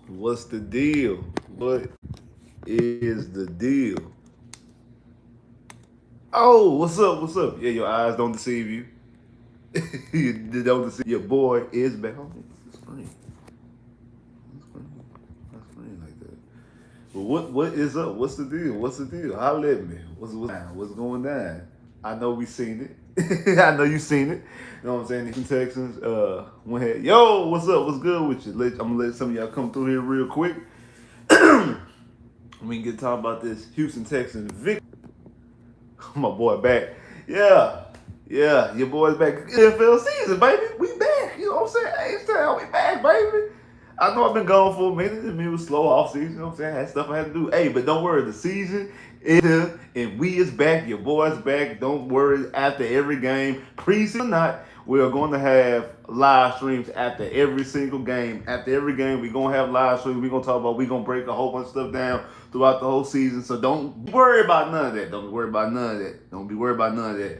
What's the deal? What is the deal? Oh, what's up? What's up? Yeah, your eyes don't deceive you. You don't deceive. Your boy is back. Oh, it's funny. It's funny. That's funny like that. But what is up? What's the deal? What's the deal? Holla at me. What's going down? I know we seen it. I know you seen it. You know what I'm saying? The Texans went ahead. Yo, what's up? What's good with you? I'm gonna let some of y'all come through here real quick. We can get talking about this Houston Texans victory. My boy back. Yeah. Yeah, your boy's back. NFL season, baby. We back. You know what I'm saying? Hey, H-Town, we back, baby. I know I've been gone for a minute. I mean, it was slow off season. You know what I'm saying? I had stuff I had to do. Hey, but don't worry. The season is here, and we is back. Your boy's back. Don't worry. After every game, preseason or not, we are going to have live streams after every single game. After every game, we're going to have live streams. We're going to talk about, we're going to break a whole bunch of stuff down throughout the whole season. So don't worry about none of that. Don't worry about none of that. Don't be worried about none of that.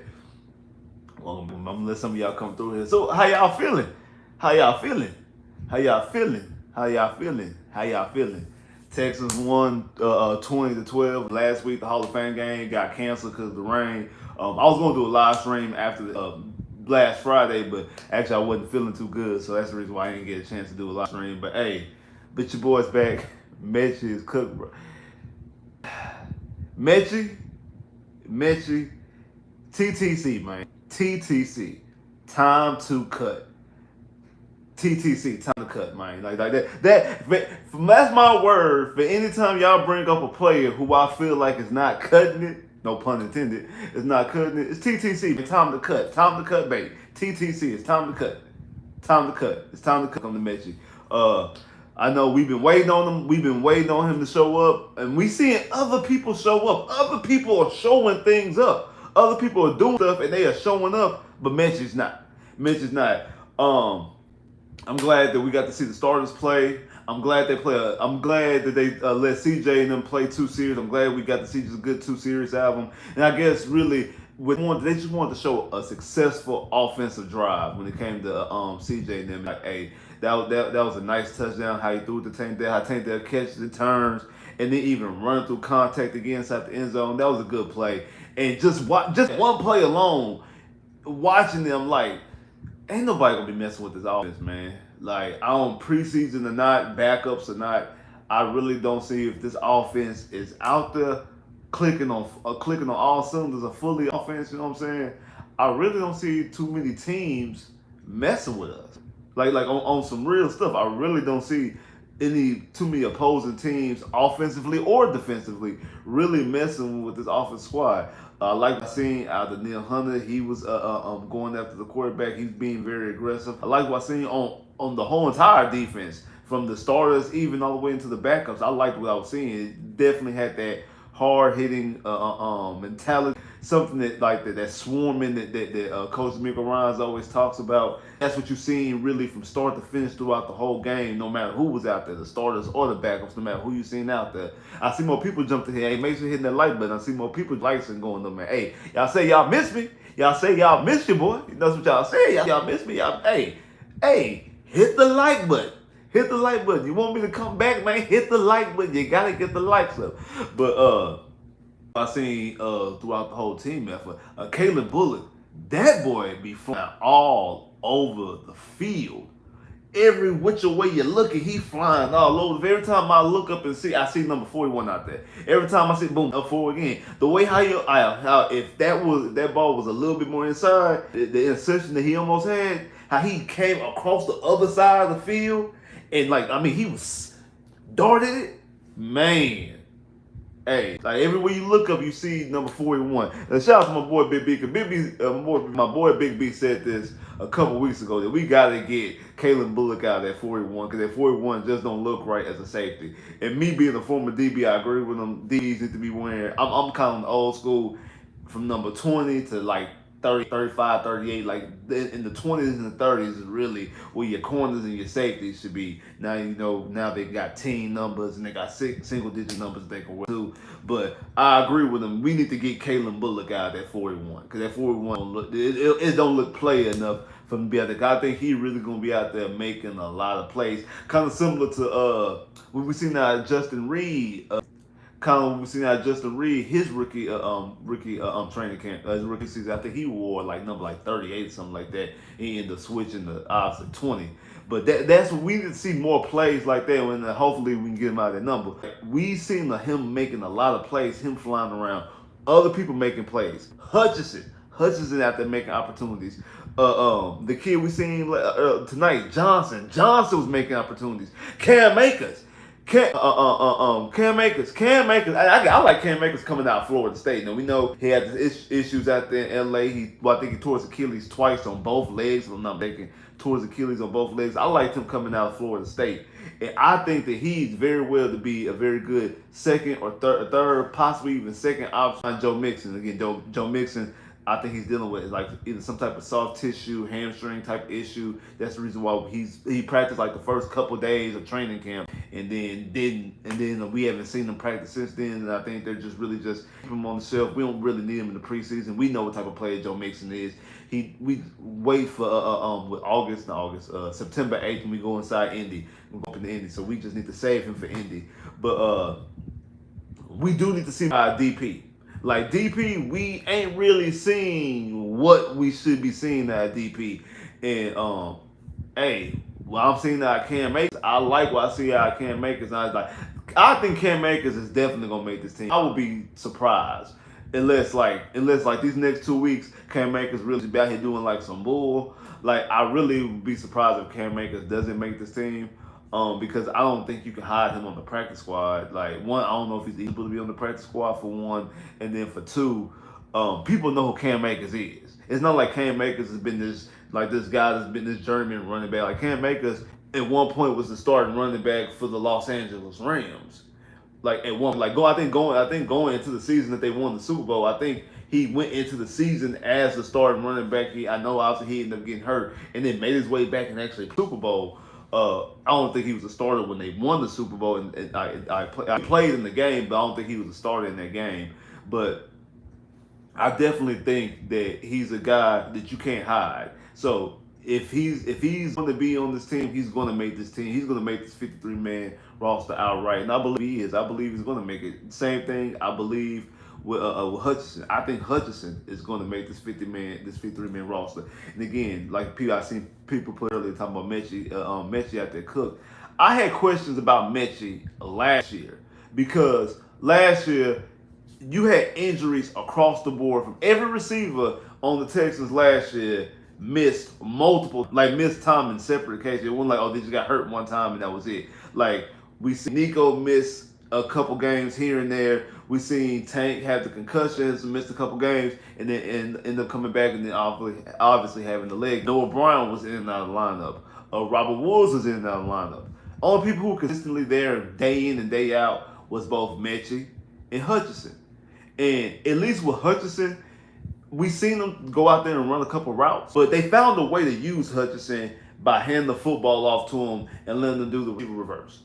Well, I'm gonna let some of y'all come through here. So, how y'all feeling? How y'all feeling? How y'all feeling? How y'all feeling? How y'all feeling? Texans won 20-12 last week. The Hall of Fame game got canceled because of the rain. I was gonna do a live stream after the last Friday, but actually I wasn't feeling too good, so that's the reason why I didn't get a chance to do a live stream. But hey, bitch, your boy's back. Metchie is cooked, bro. Metchie, TTC, man. TTC, time to cut. TTC, time to cut, man. Like that. That's my word for any time y'all bring up a player who I feel like is not cutting it. No pun intended. It's not cutting it. It's TTC. Time to cut. Time to cut, baby. TTC. It's time to cut. Time to cut. It's time to cut. Come to Metchie. I know we've been waiting on him. We've been waiting on him to show up, and we seeing other people show up. Other people are showing things up. Other people are doing stuff, and they are showing up, but Metchie's not. Metchie's not. I'm glad that we got to see the starters play. I'm glad I'm glad that they let CJ and them play 2 series. I'm glad we got to see just a good 2 series out of them. And I guess really, they just wanted to show a successful offensive drive when it came to CJ and them. Like, hey, that was a nice touchdown. How he threw it to Tank there, how Tank there catches the turns, and then even run through contact again inside the end zone. That was a good play. And just one play alone, watching them, like, ain't nobody gonna be messing with this offense, man. Like, I don't preseason or not, backups or not, I really don't see if this offense is out there clicking on all cylinders, a fully offense. You know what I'm saying? I really don't see too many teams messing with us. Like on some real stuff. I really don't see too many opposing teams offensively or defensively really messing with this offense squad. Like I seen out of Neil Hunter, he was going after the quarterback. He's being very aggressive. I like what I seen on the whole entire defense, from the starters even all the way into the backups. I liked what I was seeing. It definitely had that hard hitting mentality, something that swarming that Coach Miko Ryan's always talks about. That's what you've seen really from start to finish throughout the whole game, no matter who was out there, the starters or the backups, no matter who you seen out there. I see more people jump to here. Hey, make sure you're hitting that like button. I see more people likes and going, man. Hey, y'all say y'all miss me. Y'all say y'all miss you, boy. That's what y'all say. Y'all miss me. Hey, hit the like button. Hit the like button. You want me to come back, man? Hit the like button. You gotta get the likes up. But I seen throughout the whole team effort, Caleb Bullock, that boy be flying all over the field. Every which way you looking, he flying all over. Every time I look up and I see number 41 out there. Every time I see boom, up 4 again. The way how if that ball was a little bit more inside, the insertion that he almost had, how he came across the other side of the field, and he was darted it, man. Hey, like everywhere you look up, you see number 41. And shout out to my boy Big B, because my boy Big B said this a couple weeks ago that we gotta get Caleb Bullock out of that 41, because that 41 just don't look right as a safety. And me being a former DB, I agree with them. DBs need to be wearing. I'm kind of old school, from number 20 to like 30, 35, 38, like in the 20s and the 30s is really where your corners and your safeties should be. Now they got team numbers and they got single digit numbers they can wear too. But I agree with them. We need to get Caleb Bullock out of that 41, because that 41 it don't look play enough for him to be out there. I think he really gonna be out there making a lot of plays, kind of similar to We seen that Justin Reed. Kind of we seen that Justin Reed, his rookie training camp, his rookie season. I think he wore like number like 38 or something like that. He ended up switching to obviously 20. But that's what we need to see more plays like that. When hopefully we can get him out of that number. We seen him making a lot of plays, him flying around, other people making plays. Hutchinson out there making opportunities. The kid we seen tonight, Johnson was making opportunities. Cam Akers. Cam Akers. I like Cam Akers coming out of Florida State. Now we know he had issues out there in LA. I think he tore his Achilles twice on both legs. If I'm not mistaken, tore his Achilles on both legs. I liked him coming out of Florida State, and I think that he's very well to be a very good second or third, possibly even second option. Joe Mixon again. Joe Mixon. I think he's dealing with like either some type of soft tissue, hamstring type issue. That's the reason why he practiced like the first couple of days of training camp, and then we haven't seen him practice since then. And I think they're just really just keep him on the shelf. We don't really need him in the preseason. We know what type of player Joe Mixon is. We wait for September 8th when we go inside Indy. We go up into Indy, so we just need to save him for Indy. But we do need to see DP. Like DP, we ain't really seen what we should be seeing at DP. And I'm seeing that Cam Akers. I like what I see out of Cam Akers. I think Cam Akers is definitely gonna make this team. I would be surprised unless these next 2 weeks Cam Akers really be out here doing like some bull. Like I really would be surprised if Cam Akers doesn't make this team. Because I don't think you can hide him on the practice squad. Like one, I don't know if he's able to be on the practice squad for one, and then for two, people know who Cam Akers is. It's not like Cam Akers has been this guy that's been this journeyman running back. Like Cam Akers at one point was the starting running back for the Los Angeles Rams. Like at one, I think going into the season that they won the Super Bowl, I think he went into the season as the starting running back. I know obviously he ended up getting hurt and then made his way back and actually Super Bowl. I don't think he was a starter when they won the Super Bowl, and I played in the game, but I don't think he was a starter in that game. But I definitely think that he's a guy that you can't hide. So if he's going to be on this team, he's going to make this team. He's going to make this 53-man roster outright, and I believe he is. I believe he's going to make it. Same thing. I believe with Hutchinson. I think Hutchinson is going to make this 53-man roster. And again, like I seen people put earlier talking about Metchie out there cooked. I had questions about Metchie last year because last year you had injuries across the board from every receiver on the Texans last year. Missed time in separate cases. It wasn't like, they just got hurt one time and that was it. Like we see Nico miss a couple games here and there. We seen Tank have the concussions, missed a couple games, and then end up coming back, and then obviously having the leg. Noah Brown was in and out of the lineup. Robert Woods was in and out of the lineup. Only people who were consistently there day in and day out was both Metchie and Hutchinson. And at least with Hutchinson, we seen them go out there and run a couple routes, but they found a way to use Hutchinson by handing the football off to him and letting them do the reverse.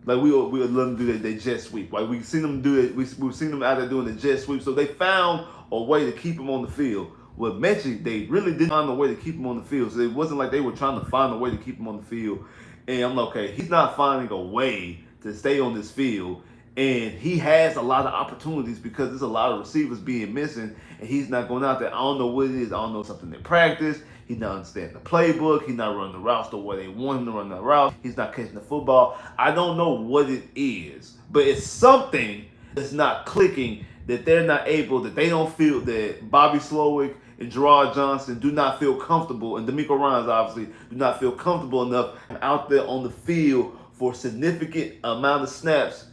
Like we would let them do that jet sweep. Like we've seen them do it. We've seen them out there doing the jet sweep. So they found a way to keep him on the field. With Metchie, they really didn't find a way to keep him on the field. So it wasn't like they were trying to find a way to keep him on the field. And I'm like, okay, he's not finding a way to stay on this field. And he has a lot of opportunities because there's a lot of receivers being missing, and he's not going out there. I don't know what it is. I don't know something in practice. He's not understanding the playbook. He's not running the routes the way they want him to run the route. He's not catching the football. I don't know what it is, but it's something that's not clicking, that they're not able, that they don't feel, that Bobby Slowick and Gerard Johnson do not feel comfortable, and D'Amico Ryans obviously do not feel comfortable enough out there on the field for a significant amount of snaps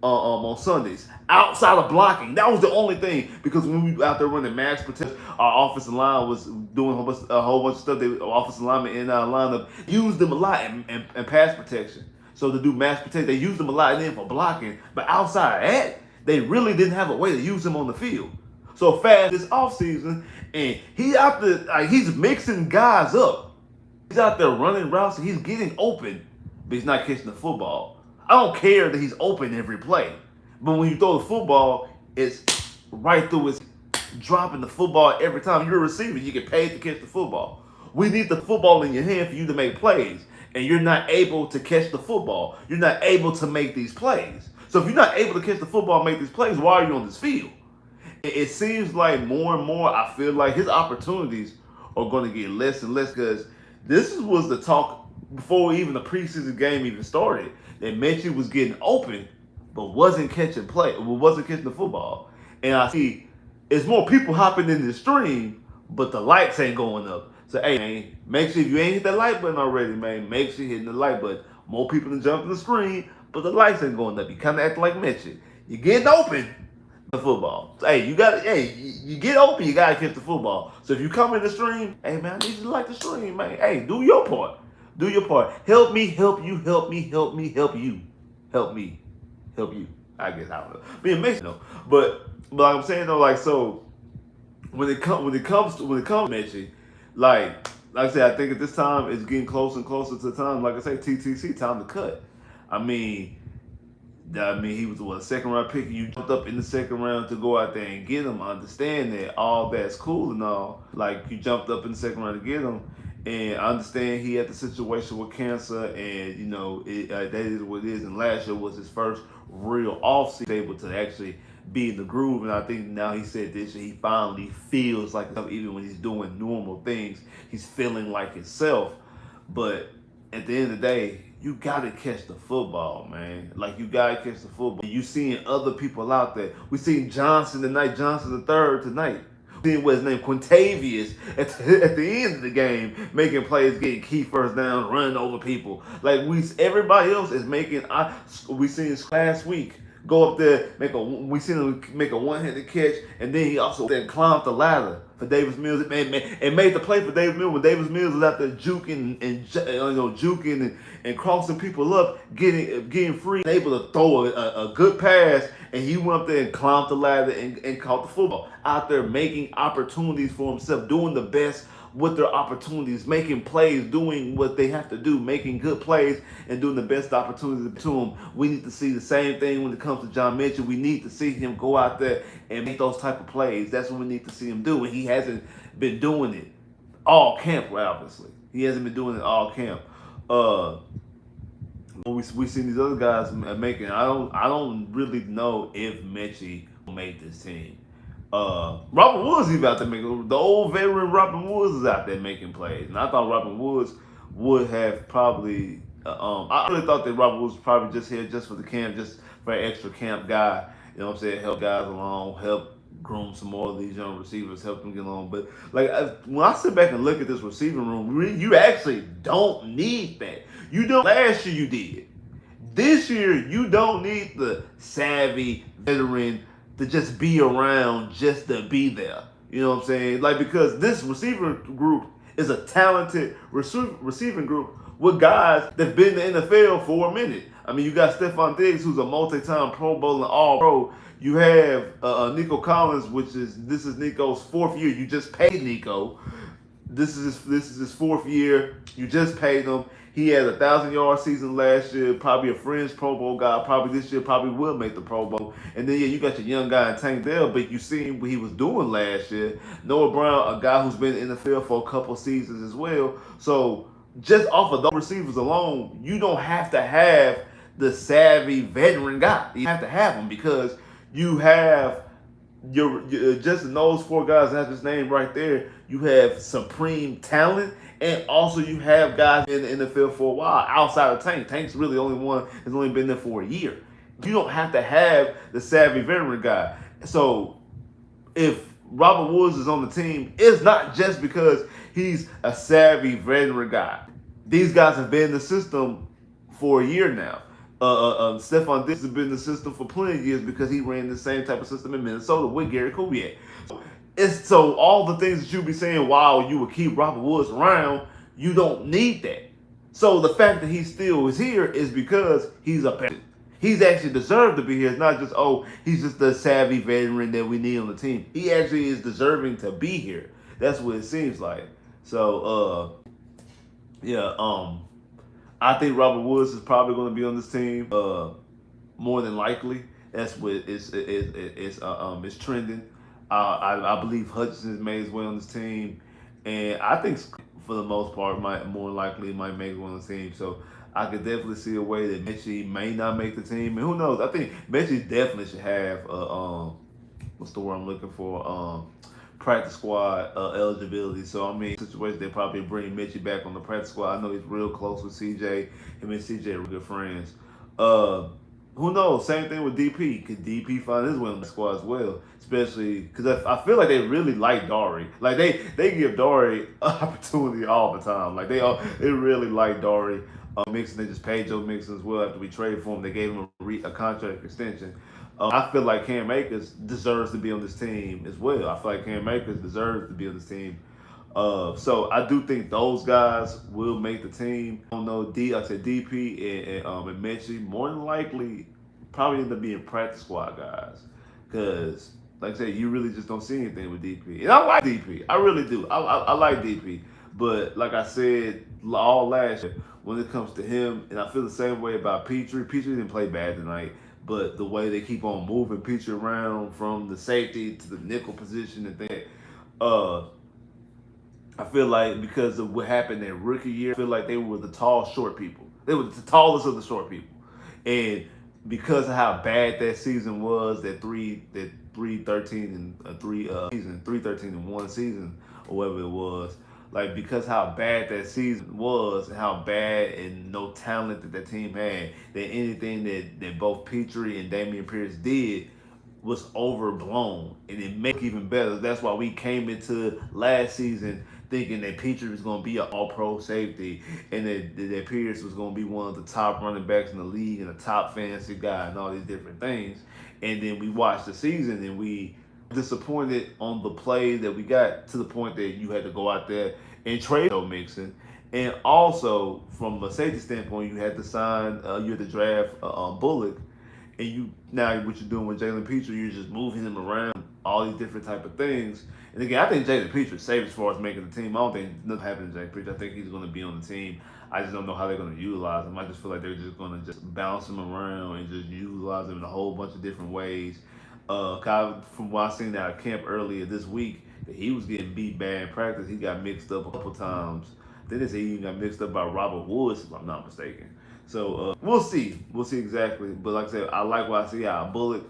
on Sundays outside of blocking. That was the only thing, because when we were out there running max protection, our offensive line was doing a whole bunch of stuff. They offensive linemen in our lineup used them a lot in pass protection. So to do max protection, they used them a lot, and then for blocking. But outside of that, they really didn't have a way to use him on the field. So fast this offseason, and he out there, he's mixing guys up. He's out there running routes, and he's getting open, but he's not catching the football. I don't care that he's open every play, but when you throw the football, it's right through his dropping the football every time. You're a receiver, you get paid to catch the football. We need the football in your hand for you to make plays. and you're not able to catch the football. You're not able to make these plays. So if you're not able to catch the football and make these plays, why are you on this field? It seems like more and more, I feel like his opportunities are going to get less and less, because this was the talk before even the preseason game even started, that Metchie was getting open but wasn't catching the football. And I see it's more people hopping in the stream, but the lights ain't going up. So hey man, make sure if you ain't hit that like button already, man, make sure you're hitting the like button. More people than jumping the screen, but the lights ain't going up. You kind of act like Metchie. You're getting open the football. So, hey, you get open, you gotta catch the football. So if you come in the stream, hey man, I need you to like the stream, man. Hey, do your part. Do your part. Help me, help you, help me, help me, help you. Help me, help you. I guess I don't know. Being mixed though. But like I'm saying though, like so when it comes to Metchie, like I said, I think at this time it's getting closer and closer to the time. Like I say, TTC time to cut. I mean, he was a second round pick. You jumped up in the second round to go out there and get him. I understand that all that's cool and all. Like you jumped up in the second round to get him, and I understand he had the situation with cancer, and you know that is what it is. And last year was his first real offseason, able to actually be in the groove. And I think now he said this year he finally feels like even when he's doing normal things, he's feeling like himself. But at the end of the day, you gotta catch the football, man. Like you gotta catch the football. You seeing other people out there. We seen Johnson tonight, Johnson the third tonight. We seen what's his name, Quintavious at the end of the game, making plays, getting key first down, running over people. Like everybody else is making. We seen last week go up there, we seen him make a one-handed catch, and then he also then climbed the ladder for Davis Mills and made the play for Davis Mills when Davis Mills was out there juking and crossing people up, getting free, and able to throw a good pass, and he went up there and climbed the ladder and caught the football. Out there making opportunities for himself, doing the best with their opportunities, making plays, doing what they have to do, making good plays, and doing the best opportunities to them. We need to see the same thing when it comes to John Metchie. We need to see him go out there and make those type of plays. That's what we need to see him do, and he hasn't been doing it all camp. Obviously, he hasn't been doing it all camp. We seen these other guys making. I don't really know if Metchie will make this team. Robert Woods, he's out there making, the old veteran Robert Woods is out there making plays, and I thought Robert Woods would have probably. I really thought that Robert Woods was probably just here just for the camp, just for an extra camp guy. You know what I'm saying? Help guys along, help groom some more of these young receivers, help them get along. But like when I sit back and look at this receiving room, you actually don't need that. You don't. Last year you did. This year you don't need the savvy veteran to just be around just to be there. You know what I'm saying? Like, because this receiver group is a talented receiving group with guys that've been in the NFL for a minute. I mean, you got Stephon Diggs, who's a multi-time Pro Bowl and All-Pro. You have Nico Collins, this is Nico's fourth year. You just paid Nico. This is his fourth year. You just paid him. He had a 1,000-yard season last year, probably a fringe Pro Bowl guy. Probably this year, probably will make the Pro Bowl. And then, yeah, you got your young guy in Tank Dell, but you seen what he was doing last year. Noah Brown, a guy who's been in the field for a couple seasons as well. So just off of those receivers alone, you don't have to have the savvy veteran guy. You have to have him because you have your just in those four guys that have his name right there. You have supreme talent. And also, you have guys in the field for a while outside of Tank. Tank's really the only one that's only been there for a year. You don't have to have the savvy veteran guy. So, if Robert Woods is on the team, it's not just because he's a savvy veteran guy. These guys have been in the system for a year now. Stephon Diggs has been in the system for plenty of years because he ran the same type of system in Minnesota with Gary Kubiak. So all the things that you be saying, wow, you would keep Robert Woods around, you don't need that. So the fact that he still is here is because he's a veteran. He's actually deserved to be here. It's not just, oh, he's just the savvy veteran that we need on the team. He actually is deserving to be here. That's what it seems like. So, I think Robert Woods is probably going to be on this team more than likely. That's what it's trending. I believe Hutchinson made his way on this team, and I think for the most part, might more likely might make one of the team. So I could definitely see a way that Metchie may not make the team, and who knows? I think Metchie definitely should have what's the word I'm looking for? Practice squad eligibility. So I mean, situation they probably bring Metchie back on the practice squad. I know he's real close with CJ. Him and CJ are good friends. Uh, who knows? Same thing with DP. Could DP find his way on the squad as well? Especially because I feel like they really like Dory. Like they give Dory an opportunity all the time. Like they really like Dory. Mixon, they just paid Joe Mixon as well after we traded for him. They gave him a contract extension. I feel like Cam Akers deserves to be on this team as well. I feel like Cam Akers deserves to be on this team. So I do think those guys will make the team. I don't know. I said DP and Metchie more than likely probably end up being practice squad guys because, like I said, you really just don't see anything with DP. And I like DP. I really do. I like DP. But like I said all last year, when it comes to him, and I feel the same way about Petrie. Petrie didn't play bad tonight. But the way they keep on moving Petrie around from the safety to the nickel position and things, I feel like because of what happened in rookie year, I feel like they were the tall, short people. They were the tallest of the short people, and because of how bad that season was, that 3-13 and 3-13 and 1 season or whatever it was, like because how bad that season was and how bad and no talent that team had, that anything that both Petrie and Damian Pierce did was overblown, and it make it even better. That's why we came into last season thinking that Petrie was going to be an all-pro safety and that Pierce was going to be one of the top running backs in the league and a top fantasy guy and all these different things. And then we watched the season and we disappointed on the play that we got to the point that you had to go out there and trade Joe Mixon. And also, from a safety standpoint, you had to sign, you had to draft Bullock. And you now what you're doing with Jalen Petrie, you're just moving him around, all these different type of things. And again, I think Jalen Petrie is safe as far as making the team. I don't think nothing happened to Jalen Petrie. I think he's going to be on the team. I just don't know how they're going to utilize him. I just feel like they're just going to just bounce him around and just utilize him in a whole bunch of different ways. From what I seen out of camp earlier this week, that he was getting beat bad in practice. He got mixed up a couple times. Then they say he even got mixed up by Robert Woods, if I'm not mistaken. So we'll see. We'll see exactly. But like I said, I like what I see out of Bullock.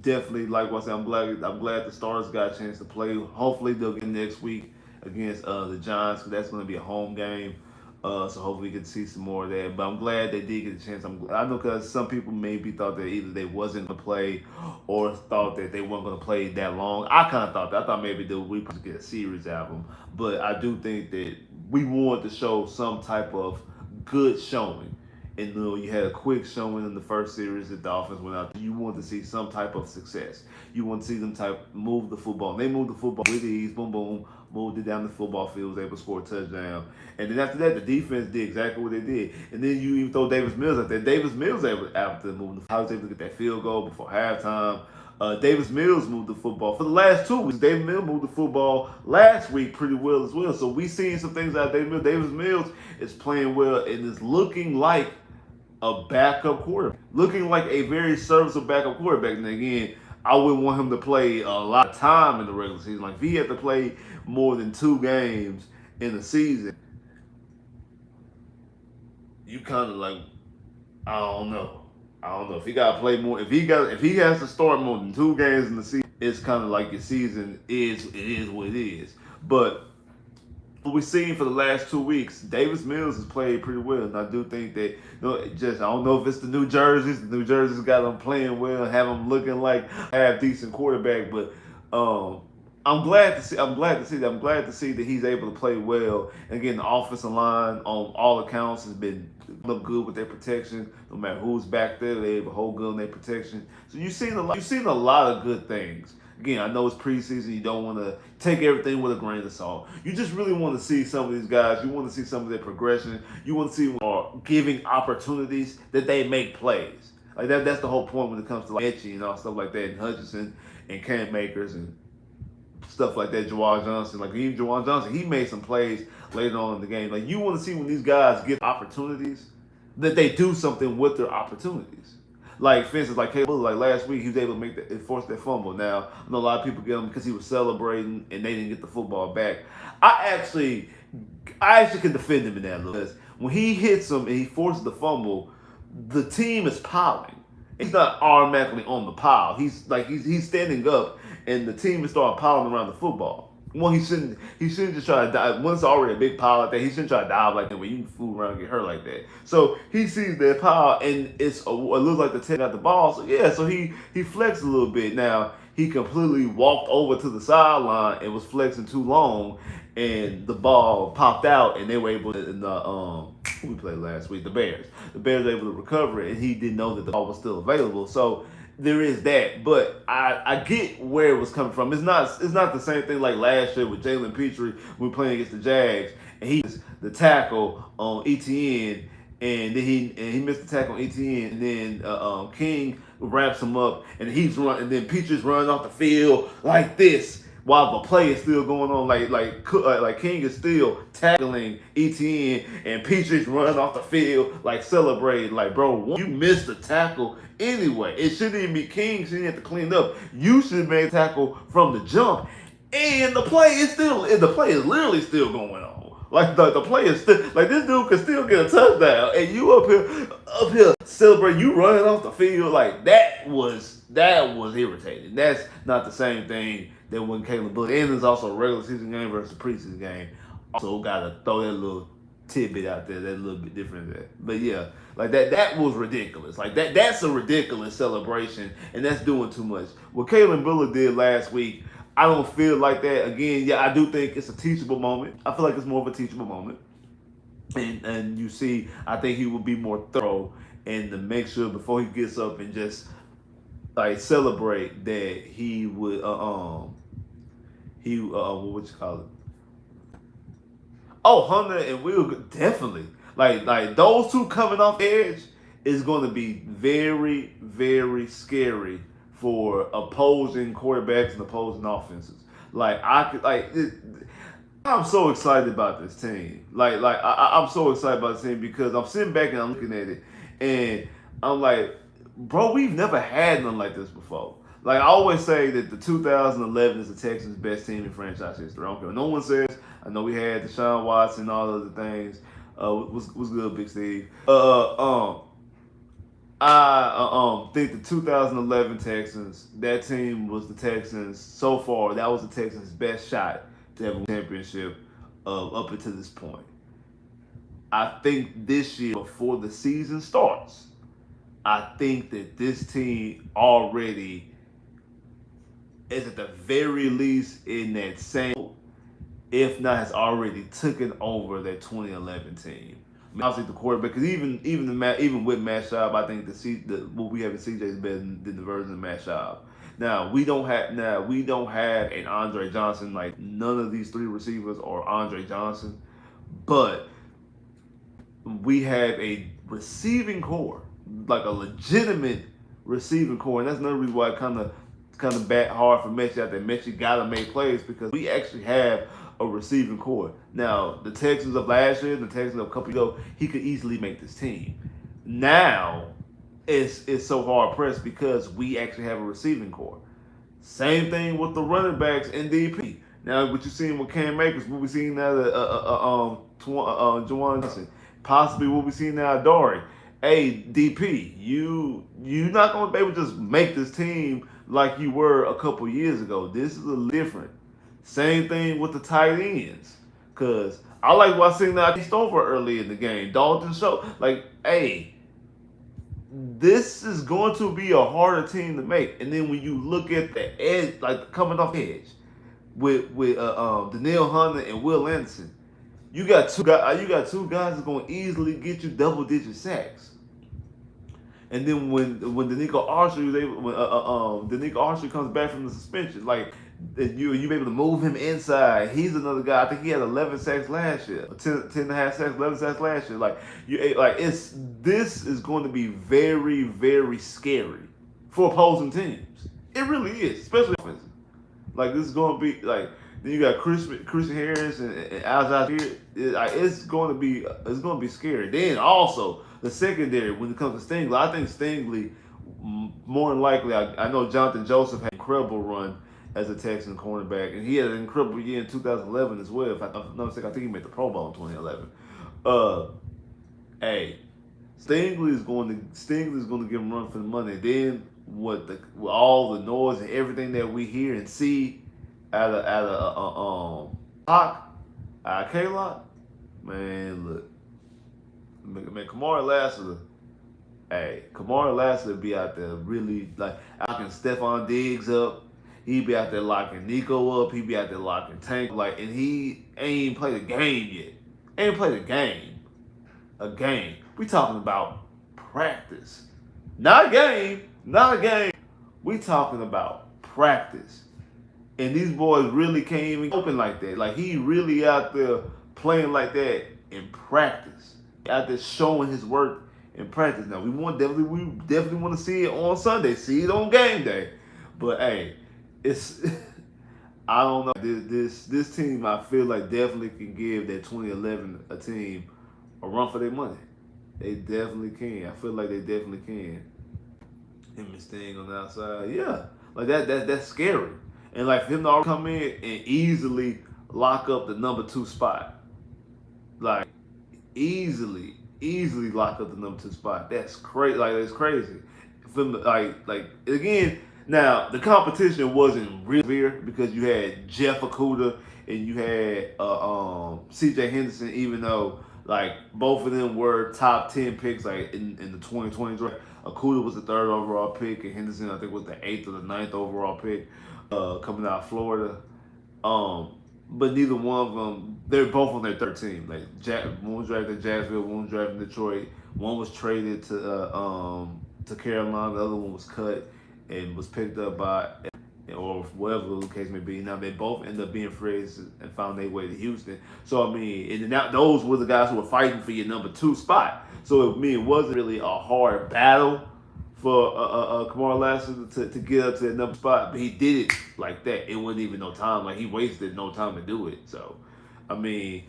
Definitely like what I said. I'm glad the stars got a chance to play. Hopefully they'll get next week against the Giants, because that's going to be a home game. So hopefully we get to see some more of that. But I'm glad they did get a chance. I know because some people maybe thought that either they wasn't going to play or thought that they weren't going to play that long. I kind of thought that. I thought maybe we could get a series out of them. But I do think that we wanted to show some type of good showing. And you had a quick showing in the first series that the offense went out. You want to see some type of success. You want to see them move the football. And they moved the football with ease, boom, boom, moved it down the football field, was able to score a touchdown. And then after that, the defense did exactly what they did. And then you even throw Davis Mills out there. Davis Mills able to move the football. I was able to get that field goal before halftime. Davis Mills moved the football. For the last 2 weeks, Davis Mills moved the football last week pretty well as well. So we seen some things out of Davis Mills. Davis Mills is playing well and is looking like a backup quarterback. Looking like a very serviceable backup quarterback. And again, I wouldn't want him to play a lot of time in the regular season. Like if he had to play more than 2 games in the season, you kind of like, I don't know. If he got to play more, if he has to start more than 2 games in the season, it's kind of like your season is what it is. But what we've seen for the last 2 weeks, Davis Mills has played pretty well, and I do think that I don't know if it's the New Jerseys. The New Jerseys got them playing well, have them looking like a half decent quarterback. But I'm glad to see that. I'm glad to see that he's able to play well. And again, the offensive line, on all accounts, has been look good with their protection. No matter who's back there, they able to hold good on their protection. So you've seen a lot of good things. Again, I know it's preseason. You don't want to take everything with a grain of salt. You just really want to see some of these guys. You want to see some of their progression. You want to see them are giving opportunities that they make plays. Like that's the whole point when it comes to like Metchie and all stuff like that, and Hutchinson and Cam Akers and stuff like that. Jawad Johnson, like even Jawad Johnson, he made some plays later on in the game. Like you want to see when these guys get opportunities that they do something with their opportunities. Like for instance, like Caleb, like last week, he was able to force that fumble. Now I know a lot of people get him because he was celebrating and they didn't get the football back. I actually can defend him in that little because when he hits him and he forces the fumble, the team is piling. He's not automatically on the pile. He's standing up and the team is starting piling around the football. Well, he shouldn't just try to dive. When it's already a big pile like that, he shouldn't try to dive like that where you can fool around and get hurt like that. So he sees that pile and it looks like the Texans got the ball. So yeah, so he flexed a little bit. Now he completely walked over to the sideline and was flexing too long, and the ball popped out, and they were able to. Who we played last week? The Bears. The Bears were able to recover it, and he didn't know that the ball was still available. So there is that, but I get where it was coming from. It's not the same thing like last year with Jalen Petrie when we were playing against the Jags, and he missed the tackle on ETN, and then he missed the tackle on ETN, and then King wraps him up, and he's running, and then Petrie's running off the field like this while the play is still going on, like King is still tackling ETN and Petrie's running off the field, like celebrating, like bro, you missed the tackle anyway. It shouldn't even be King. Shouldn't have to clean up. You should have made a tackle from the jump, and the play is literally still going on. Like the play is still like this dude can still get a touchdown, and you up here celebrating, you running off the field like that was irritating. That's not the same thing that when Caleb Bullock, and it's also a regular season game versus a preseason game. Also gotta throw that little tidbit out there, that little bit different there. But yeah, like that was ridiculous. Like that's a ridiculous celebration, and that's doing too much. What Caleb Bullock did last week, I don't feel like that. Again, yeah, I do think it's a teachable moment. I feel like it's more of a teachable moment. And you see, I think he will be more thorough and to make sure before he gets up and just like celebrate that he would what you call it? Oh, Hunter and Will definitely like those two coming off the edge is going to be very, very scary for opposing quarterbacks and opposing offenses. I'm so excited about this team. I'm so excited about this team because I'm sitting back and I'm looking at it, and I'm like, bro, we've never had nothing like this before. Like I always say that the 2011 is the Texans' best team in franchise history. I don't care what no one says. I know we had Deshaun Watson and all other things. Was good, Big Steve. I think the 2011 Texans, that team was the Texans so far. That was the Texans' best shot to have a championship up until this point. I think this year, before the season starts, I think that this team already is at the very least in that same, if not has already taken over that 2011 team. I mean, obviously the quarterback, because even with Matt Schaub, I think what we have in CJ is better than the version of Matt Schaub. Now we don't have an Andre Johnson. Like none of these three receivers are Andre Johnson, but we have a receiving core, like a legitimate receiving core, and that's another reason why it kind of bat hard for Metchie out there. Metchie gotta make plays because we actually have a receiving core. Now the Texans of last year, the Texans of a couple years ago, he could easily make this team. Now it's so hard pressed because we actually have a receiving core. Same thing with the running backs in DP. Now what you're seeing with Cam Akers, what we seeing now Juwan Johnson, possibly what we see now Dory. Hey, DP, you're not going to be able to just make this team like you were a couple years ago. This is a little different. Same thing with the tight ends. Because I like what I seen now over early in the game. Dalton Show. Like, hey, this is going to be a harder team to make. And then when you look at the edge, like coming off the edge, with Danielle Hunter and Will Anderson, you got two guys that's going to easily get you double-digit sacks. And then when Danico Archer comes back from the suspension, like you be able to move him inside. He's another guy. I think he had 11 sacks last year, 10 and a half sacks, 11 sacks last year. This is going to be very, very scary for opposing teams. It really is, especially offensive. Like this is going to be like. Then you got Christian Harris and Alzheimer's here. It's going to be scary. Then also the secondary when it comes to Stingley, I think Stingley more than likely, I know Jonathan Joseph had an incredible run as a Texan cornerback, and he had an incredible year in 2011 as well. If I'm not mistaken, I think he made the Pro Bowl in 2011. Uh, hey, Stingley is going to give him a run for the money. Then with all the noise and everything that we hear and see out of Lock, K Lock, man, look, man, Kamari Lassiter be out there really like locking Stephon Diggs up. He be out there locking Nico up. He be out there locking Tank like, and he ain't played a game yet. Ain't played a game. A game. We talking about practice, not a game. Not a game. We talking about practice. And these boys really can't even open like that. Like he really out there playing like that in practice. Out there showing his work in practice. Now we definitely want to see it on Sunday, see it on game day. But hey, it's I don't know. This team I feel like definitely can give that 2011 a team a run for their money. They definitely can. I feel like they definitely can. Him and Sting on the outside, yeah, like that's scary. And like for him to come in and easily lock up the number 2 spot, like easily lock up the number 2 spot. That's crazy. Like that's crazy. From like again, now the competition wasn't real severe because you had Jeff Okuda and you had C.J. Henderson. Even though like both of them were top 10 picks, like in the 2020 draft. Okuda was the 3rd overall pick, and Henderson I think was the 8th or the 9th overall pick, coming out of Florida. But neither one of them, they're both on their 3rd team. Like one was drafted in Jacksonville, one was drafted in Detroit, one was traded to Carolina, the other one was cut and was picked up by or whatever the case may be. Now they both end up being free agents and found their way to Houston. So I mean, and now those were the guys who were fighting for your number 2 spot. So it wasn't really a hard battle for Kamari Lassiter to get up to that number spot, but he did it like that. It wasn't even no time. Like he wasted no time to do it. So, I mean,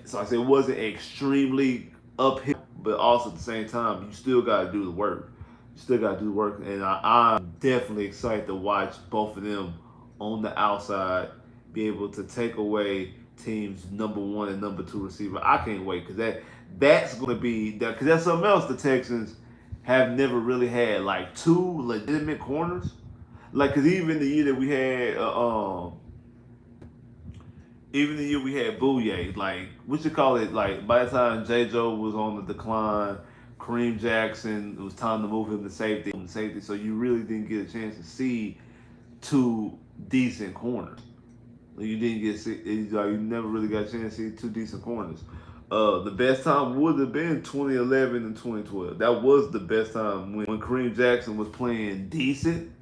so I said it wasn't extremely uphill, but also at the same time, you still got to do the work. You still got to do the work, and I'm definitely excited to watch both of them on the outside be able to take away teams' number 1 and number 2 receiver. I can't wait because that's going to be that because that's something else the Texans have never really had like 2 legitimate corners. Like, cause even the year that we had, even the year we had Bouye, like what you call it, like by the time J. Joe was on the decline, Kareem Jackson, it was time to move him to safety. So you really didn't get a chance to see 2 decent corners. You didn't get you never really got a chance to see 2 decent corners. The best time would have been 2011 and 2012. That was the best time when Kareem Jackson was playing decent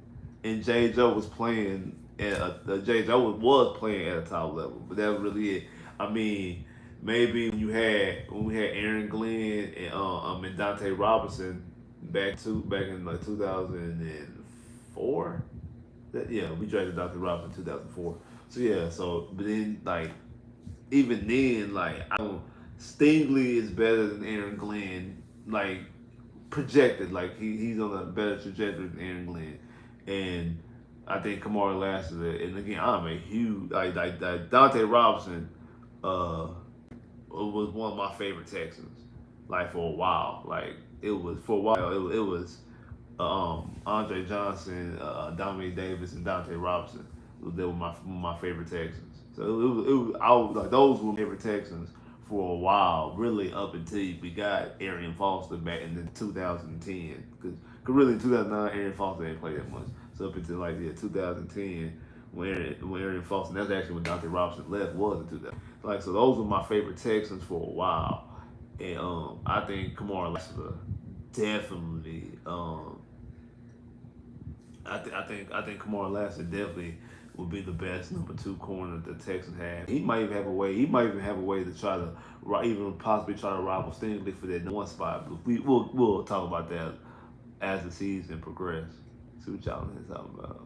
and J. Joe was playing J. Joe was playing at a top level. But that was really it. I mean, maybe when we had Aaron Glenn and Dante Robinson back in like 2004. Yeah, we drafted Dante Robinson in 2004. So yeah, but then like even then, like I don't. Stingley is better than Aaron Glenn, like projected. Like he's on a better trajectory than Aaron Glenn, and I think Kamari Lassiter. And again, I'm a huge like Dante Robinson was one of my favorite Texans. Like for a while, like it was for a while. It was Andre Johnson, Dominic Davis, and Dante Robinson. They were my favorite Texans. So I was like those were my favorite Texans for a while, really up until we got Arian Foster back in the 2010. Because really in 2009, Arian Foster didn't play that much. So up until like 2010, when Arian Foster, that's actually when Dante Robinson left, was in 2000. Like so, those were my favorite Texans for a while, and I think Kamari Lassiter definitely. I think Kamari Lassiter definitely would be the best number 2 corner the Texans have. He might even have a way. He might even have a way to try to even possibly try to rival Stingley for that 1 spot. But we'll talk about that as the season progresses. See what y'all is talking about.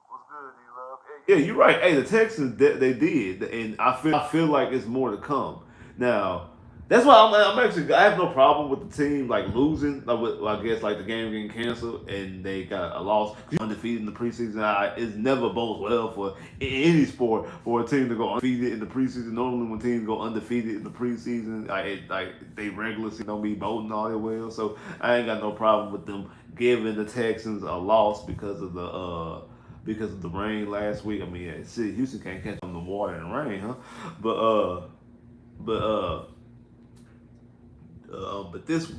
What's good, D-Love? Hey, yeah, you're right. Hey, the Texans they did, and I feel like it's more to come. Now, That's why I'm actually I have no problem with the team like losing. Like with, I guess like the game getting canceled and they got a loss. Undefeated in the preseason, it never bodes well for any sport for a team to go undefeated in the preseason. Normally, when teams go undefeated in the preseason, like they regular season don't be voting all that well. So I ain't got no problem with them giving the Texans a loss because of the rain last week. I mean, yeah, shit, Houston can't catch on the water and rain, huh? But but uh but this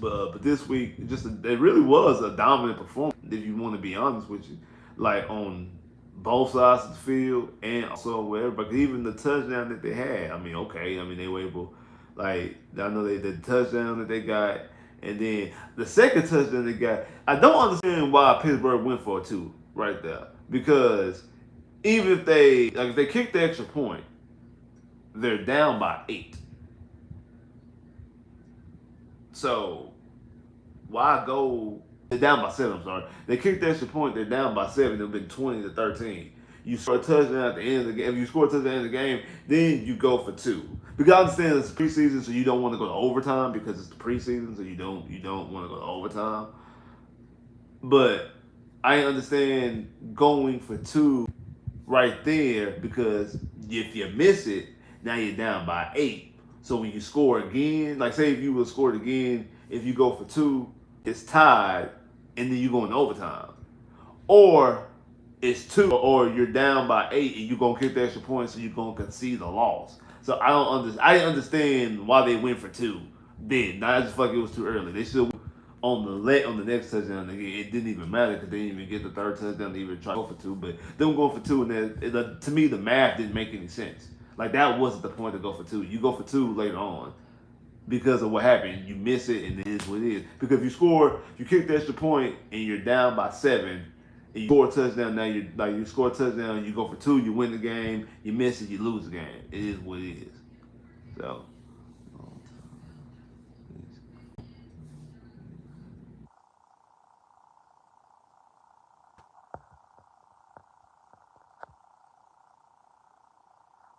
week, it really was a dominant performance. If you want to be honest with you, like on both sides of the field and also wherever. But even the touchdown that they had, I mean, okay, I mean they were able, like I know the touchdown that they got, and then the second touchdown they got. I don't understand why Pittsburgh went for a two right there because even if they kick the extra point, they're down by 8. So why go? They're down by 7. I'm sorry. They kicked the extra point. They're down by 7. They've been 20-13. You score a touchdown at the end of the game. If you score a touchdown at the end of the game, then you go for 2. Because I understand it's preseason, so you don't want to go to overtime because it's the preseason, so you don't want to go to overtime. But I understand going for 2 right there because if you miss it, now you're down by 8. So when you score again, like say if you would score it again, if you go for 2, it's tied, and then you go into overtime. Or it's 2, or you're down by 8, and you're gonna kick the extra point, so you're gonna concede the loss. So I understand why they went for 2. Then I just feel like it was too early. They should on the next touchdown. It didn't even matter because they didn't even get the third touchdown to even try to go for 2. But them going for 2, and then to me the math didn't make any sense. Like that wasn't the point to go for 2. You go for 2 later on because of what happened. You miss it, and it is what it is. Because if you kick the extra point, and you're down by 7, and you score a touchdown. Now you score a touchdown, you go for 2, you win the game. You miss it, you lose the game. It is what it is. So.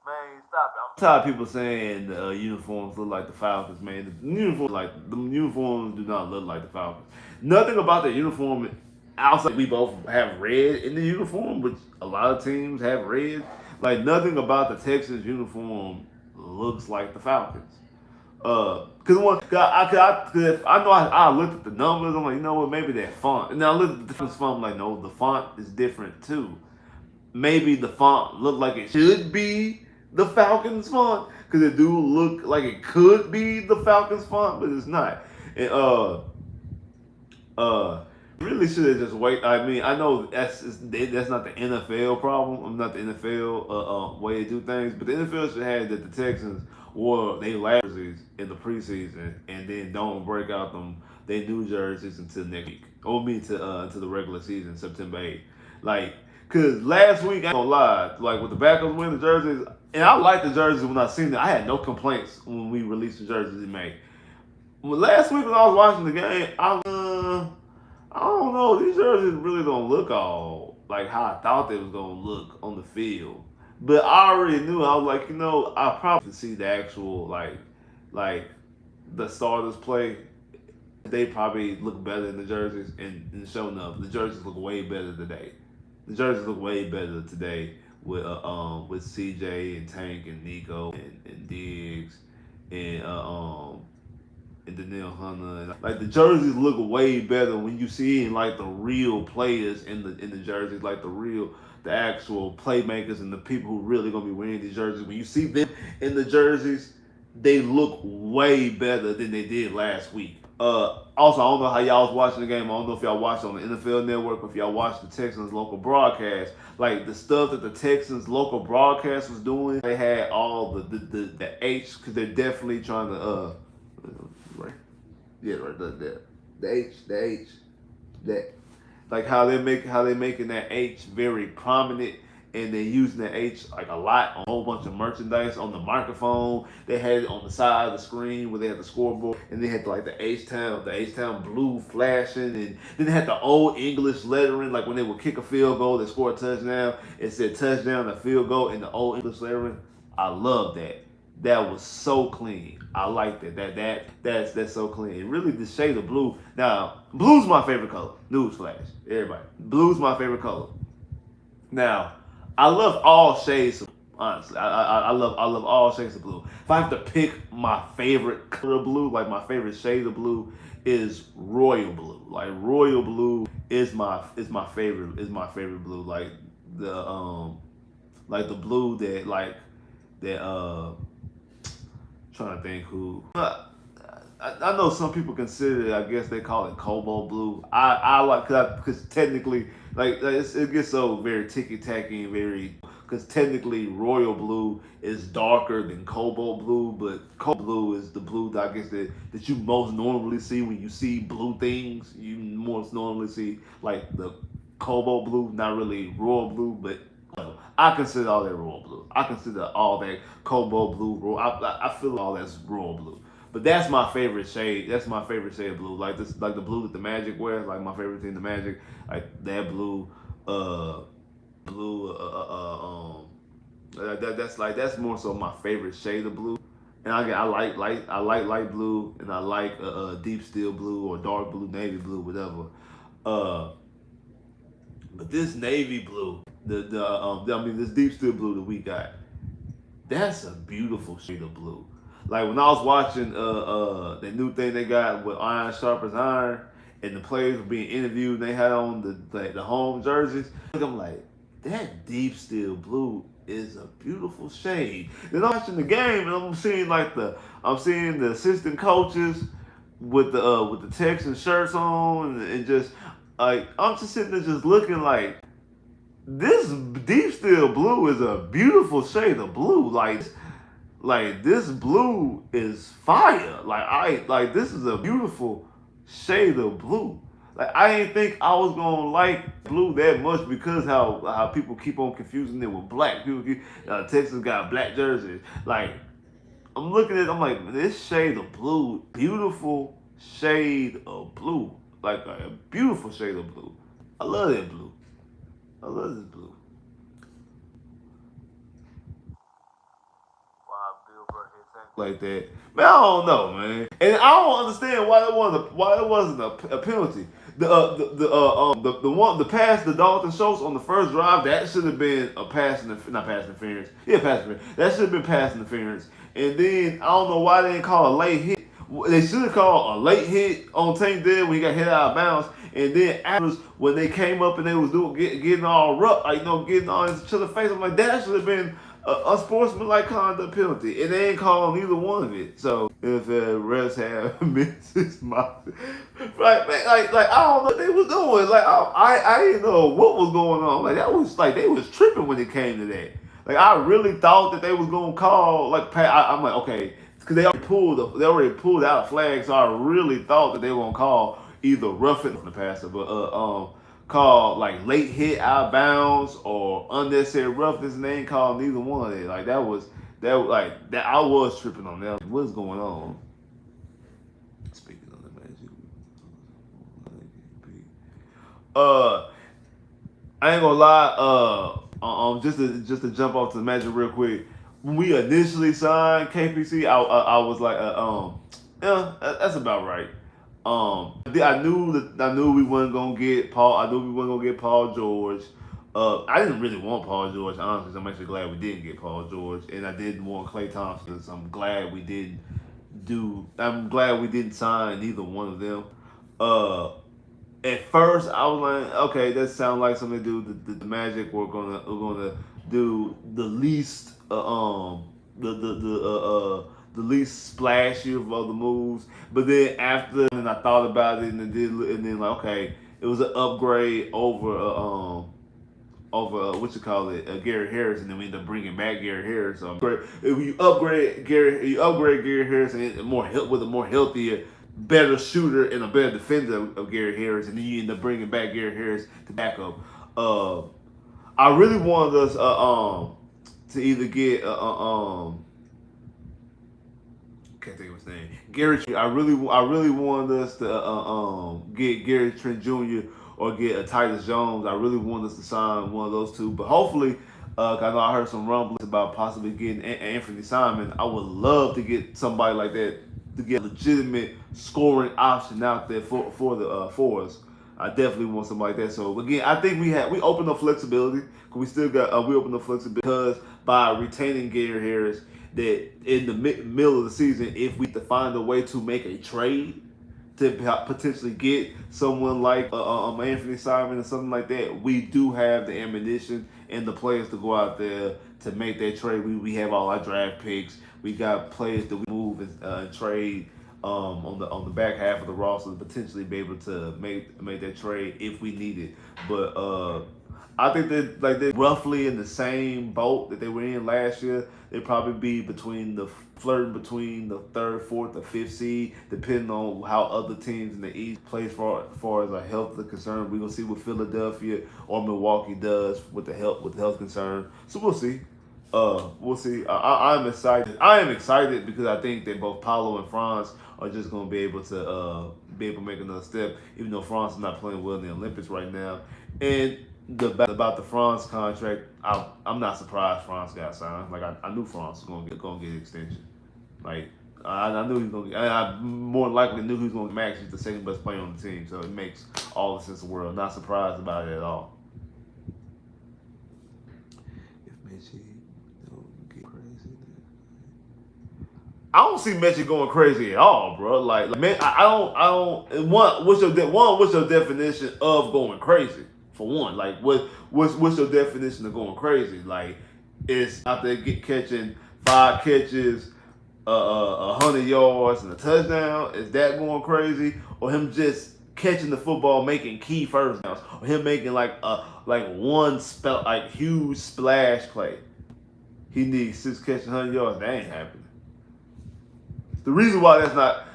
Man, stop it. I'm tired of people saying the uniforms look like the Falcons, man. The uniforms do not look like the Falcons. Nothing about the uniform outside we both have red in the uniform, which a lot of teams have red. Like nothing about the Texans uniform looks like the Falcons. Cause I know I looked at the numbers. I'm like, you know what? Maybe that font. And then I looked at the font. I'm like, no, the font is different too. Maybe the font looked like it should be the Falcons font because it do look like it could be the Falcons font, but it's not. And really should have just wait. I mean, I know that's not the NFL problem. I'm not the NFL way to do things, but the NFL should have that the Texans wore they last jerseys in the preseason and then don't break out they new jerseys until next week. Or me to the regular season, September 8th. Like, cause last week I ain't gonna lie, like with the Backups winning the jerseys, and I like the jerseys when I seen them. I had no complaints when we released the jerseys in May. Well, last week when I was watching the game, I don't know. These jerseys really don't look all like how I thought they was gonna look on the field. But I already knew. I was like, I probably could see the actual like the starters play. They probably look better in the jerseys, and sure enough, the jerseys look way better today. The jerseys look way better today with CJ and Tank and Nico and Diggs and Danielle Hunter. And, like the jerseys look way better when you see like the real players in the jerseys, like the actual playmakers and the people who really gonna be wearing these jerseys. When you see them in the jerseys, they look way better than they did last week. Also, I don't know how y'all was watching the game. I don't know if y'all watched on the NFL Network or if y'all watched the Texans local broadcast. Like the stuff that the Texans local broadcast was doing, they had all the H because they're definitely trying to right, yeah, right there, the H, that like how they making that H very prominent, and they're using the H like a lot on a whole bunch of merchandise on the microphone. They had it on the side of the screen where they had the scoreboard, and they had like the H Town blue flashing, and then they had the old English lettering, like when they would kick a field goal, they score a touchdown, it said touchdown, a field goal, in the old English lettering. I love that. That was so clean. I like that. That's so clean. And really, the shade of blue. Now, blue's my favorite color. Newsflash, everybody. Blue's my favorite color. Now, I love all shades of honestly. I love all shades of blue. If I have to pick my favorite color of blue, like my favorite shade of blue is royal blue. Like royal blue is my favorite blue. Like the blue that trying to think who. I know some people consider it, I guess they call it cobalt blue. I like because technically it gets so very ticky tacky and very because technically royal blue is darker than cobalt blue, but cobalt blue is the blue that I guess that you most normally see when you see blue things. You most normally see like the cobalt blue, not really royal blue, but I consider all that royal blue. I consider all that cobalt blue. I feel all that's royal blue. But that's my favorite shade. That's my favorite shade of blue. Like this, like the blue that the Magic wears. Like my favorite thing, the Magic. Like that blue. Blue. That's more so my favorite shade of blue. And I like light blue, and I like deep steel blue or dark blue, navy blue, whatever. Uh, but this navy blue, this deep steel blue that we got, that's a beautiful shade of blue. Like when I was watching the new thing they got with Iron Sharp as Iron, and the players were being interviewed, and they had on the home jerseys. I'm like, that deep steel blue is a beautiful shade. Then I'm watching the game, and I'm seeing the assistant coaches with the Texans shirts on, and just like I'm just sitting there just looking like this deep steel blue is a beautiful shade of blue. Like this blue is fire. Like this is a beautiful shade of blue. Like I didn't think I was gonna like blue that much because how people keep on confusing it with black. Texas got black jerseys. Like I'm like this shade of blue, beautiful shade of blue, like a beautiful shade of blue. I love that blue. I love this blue. Like that. Man, I don't know, man, and I don't understand why it wasn't a penalty. The pass the Dalton Schultz on the first drive, that should have been a not pass interference. Yeah, pass interference. That should have been pass interference. And then I don't know why they didn't call a late hit. They should have called a late hit on Tank Dead when he got hit out of bounds. And then afterwards, when they came up and they was getting all rough, getting all into each other's face, I'm like, that should have been a sportsmanlike conduct penalty, and they ain't calling neither one of it. So if refs have misses my like I don't know what they was doing. Like I didn't know what was going on. Like that was like they was tripping when it came to that. Like I really thought that they was gonna call like I'm like okay because they already pulled out a flag, so I really thought that they were gonna call either roughing the passer, but called like late hit out of bounds or unnecessary roughness, and they ain't called neither one of it. Like that I was tripping on that. What's going on? Speaking of the Magic, I ain't gonna lie. Just to jump off to the Magic real quick. When we initially signed KPC, I was like, yeah, that's about right. I knew we wasn't gonna get Paul. I knew we wasn't gonna get Paul George. I didn't really want Paul George, honestly. So I'm actually glad we didn't get Paul George, and I didn't want Klay Thompson. So I'm glad we didn't sign either one of them. At first, I was like, okay, that sounds like something to do. The Magic were gonna do the least the least splashy of all the moves. But then after, and I thought about it, and then like, okay, it was an upgrade over Gary Harris, and then we ended up bringing back Gary Harris. So if you upgrade Gary Harris and with a more healthier, better shooter and a better defender of Gary Harris, and then you end up bringing back Gary Harris to back up. I really wanted us to either get can't think of his name. I really wanted us to get Gary Trent Jr. or get a Titus Jones. I really wanted us to sign one of those two, but hopefully I know I heard some rumblings about possibly getting Anthony Simon. I would love to get somebody like that to get a legitimate scoring option out there for us. I definitely want somebody like that. So again, I think we opened up flexibility. We still got we opened up flexibility because by retaining Gary Harris, that in the middle of the season, if we to find a way to make a trade to potentially get someone like Anthony Simon or something like that, we do have the ammunition and the players to go out there to make that trade. We have all our draft picks. We got players that we move and trade on the back half of the roster to potentially be able to make that trade if we need it. But I think that they're roughly in the same boat that they were in last year. They'd probably be flirting between the third, fourth, or fifth seed, depending on how other teams in the East play as far as a health is concerned. We're gonna see what Philadelphia or Milwaukee does with the health concern. So we'll see. We'll see. I'm excited. I am excited because I think that both Paulo and Franz are just going to be able to make another step, even though Franz is not playing well in the Olympics right now. And about the Franz contract, I'm not surprised Franz got signed. Like I knew Franz was going to get an extension. Like I knew he was going to get. I more likely knew he was going to max. He's the second best player on the team, so it makes all the sense in the world. Not surprised about it at all. I don't see Metchie going crazy at all, bro. Like man, I don't. What's your definition of going crazy? For one, like what's your definition of going crazy? Like it's out there catching 5 catches, 100 yards and a touchdown. Is that going crazy, or him just catching the football, making key first downs, or him making like one huge splash play? He needs 6 catches, 100 yards. That ain't happening. The reason why that's not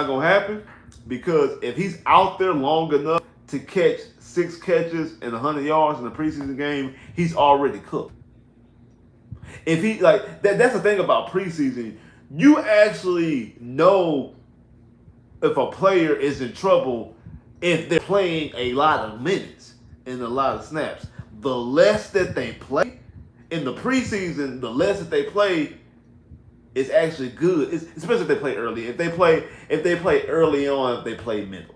gonna happen, because if he's out there long enough to catch 6 catches and 100 yards in a preseason game, he's already cooked. If he that's the thing about preseason, you actually know if a player is in trouble if they're playing a lot of minutes and a lot of snaps. The less that they play in the preseason, the less that they play. It's actually good, especially if they play early. If they play early on, if they play middle,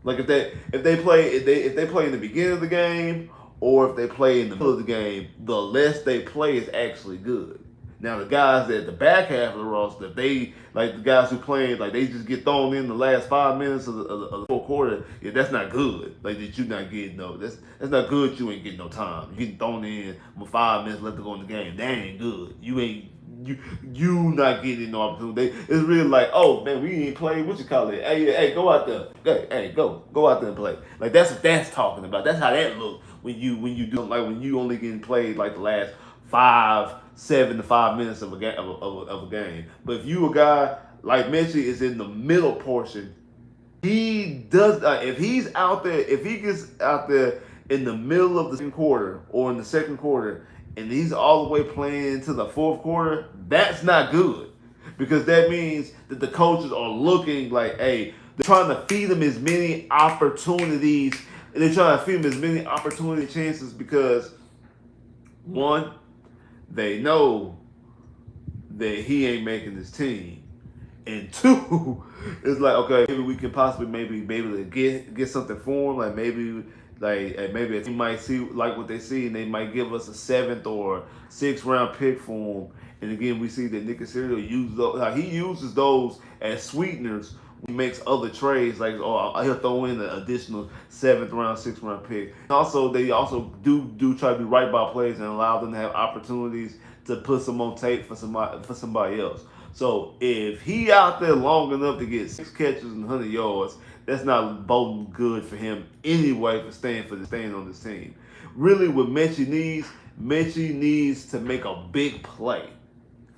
like if they play in the beginning of the game, or if they play in the middle of the game, the less they play is actually good. Now the guys at the back half of the roster, if they like the guys who playing like they just get thrown in the last 5 minutes of the fourth quarter, yeah, that's not good. Like that you not getting that's not good. You ain't getting no time. You getting thrown in with 5 minutes left to go in the game. That ain't good. You not getting no opportunity. It's really like, oh man, we ain't played. What you call it? Hey, go out there. Hey, go out there and play. Like that's what that's talking about. That's how that look when you do like when you only getting played like the last 7 to 5 minutes of a game of a game. But if you a guy like Metchie is in the middle portion, he does. If he gets out there in the middle of the second quarter or in the second quarter, and he's all the way playing into the fourth quarter, that's not good. Because that means that the coaches are looking like, hey, they're trying to feed him as many opportunities. And they're trying to feed him as many opportunity chances because, one, they know that he ain't making this team. And 2, it's like, okay, maybe we can possibly maybe be able to get something for him. Like maybe a team might see like what they see, and they might give us a 7th or 6th round pick for him. And again, we see that Nick Casario uses those as sweeteners when he makes other trades. Like, he'll throw in an additional 7th round, 6th round pick. And also, they also do try to be right by players and allow them to have opportunities to put some on tape for somebody else. So if he out there long enough to get 6 catches and 100 yards, that's not boding good for him anyway for staying on this team. Really, what Metchie needs to make a big play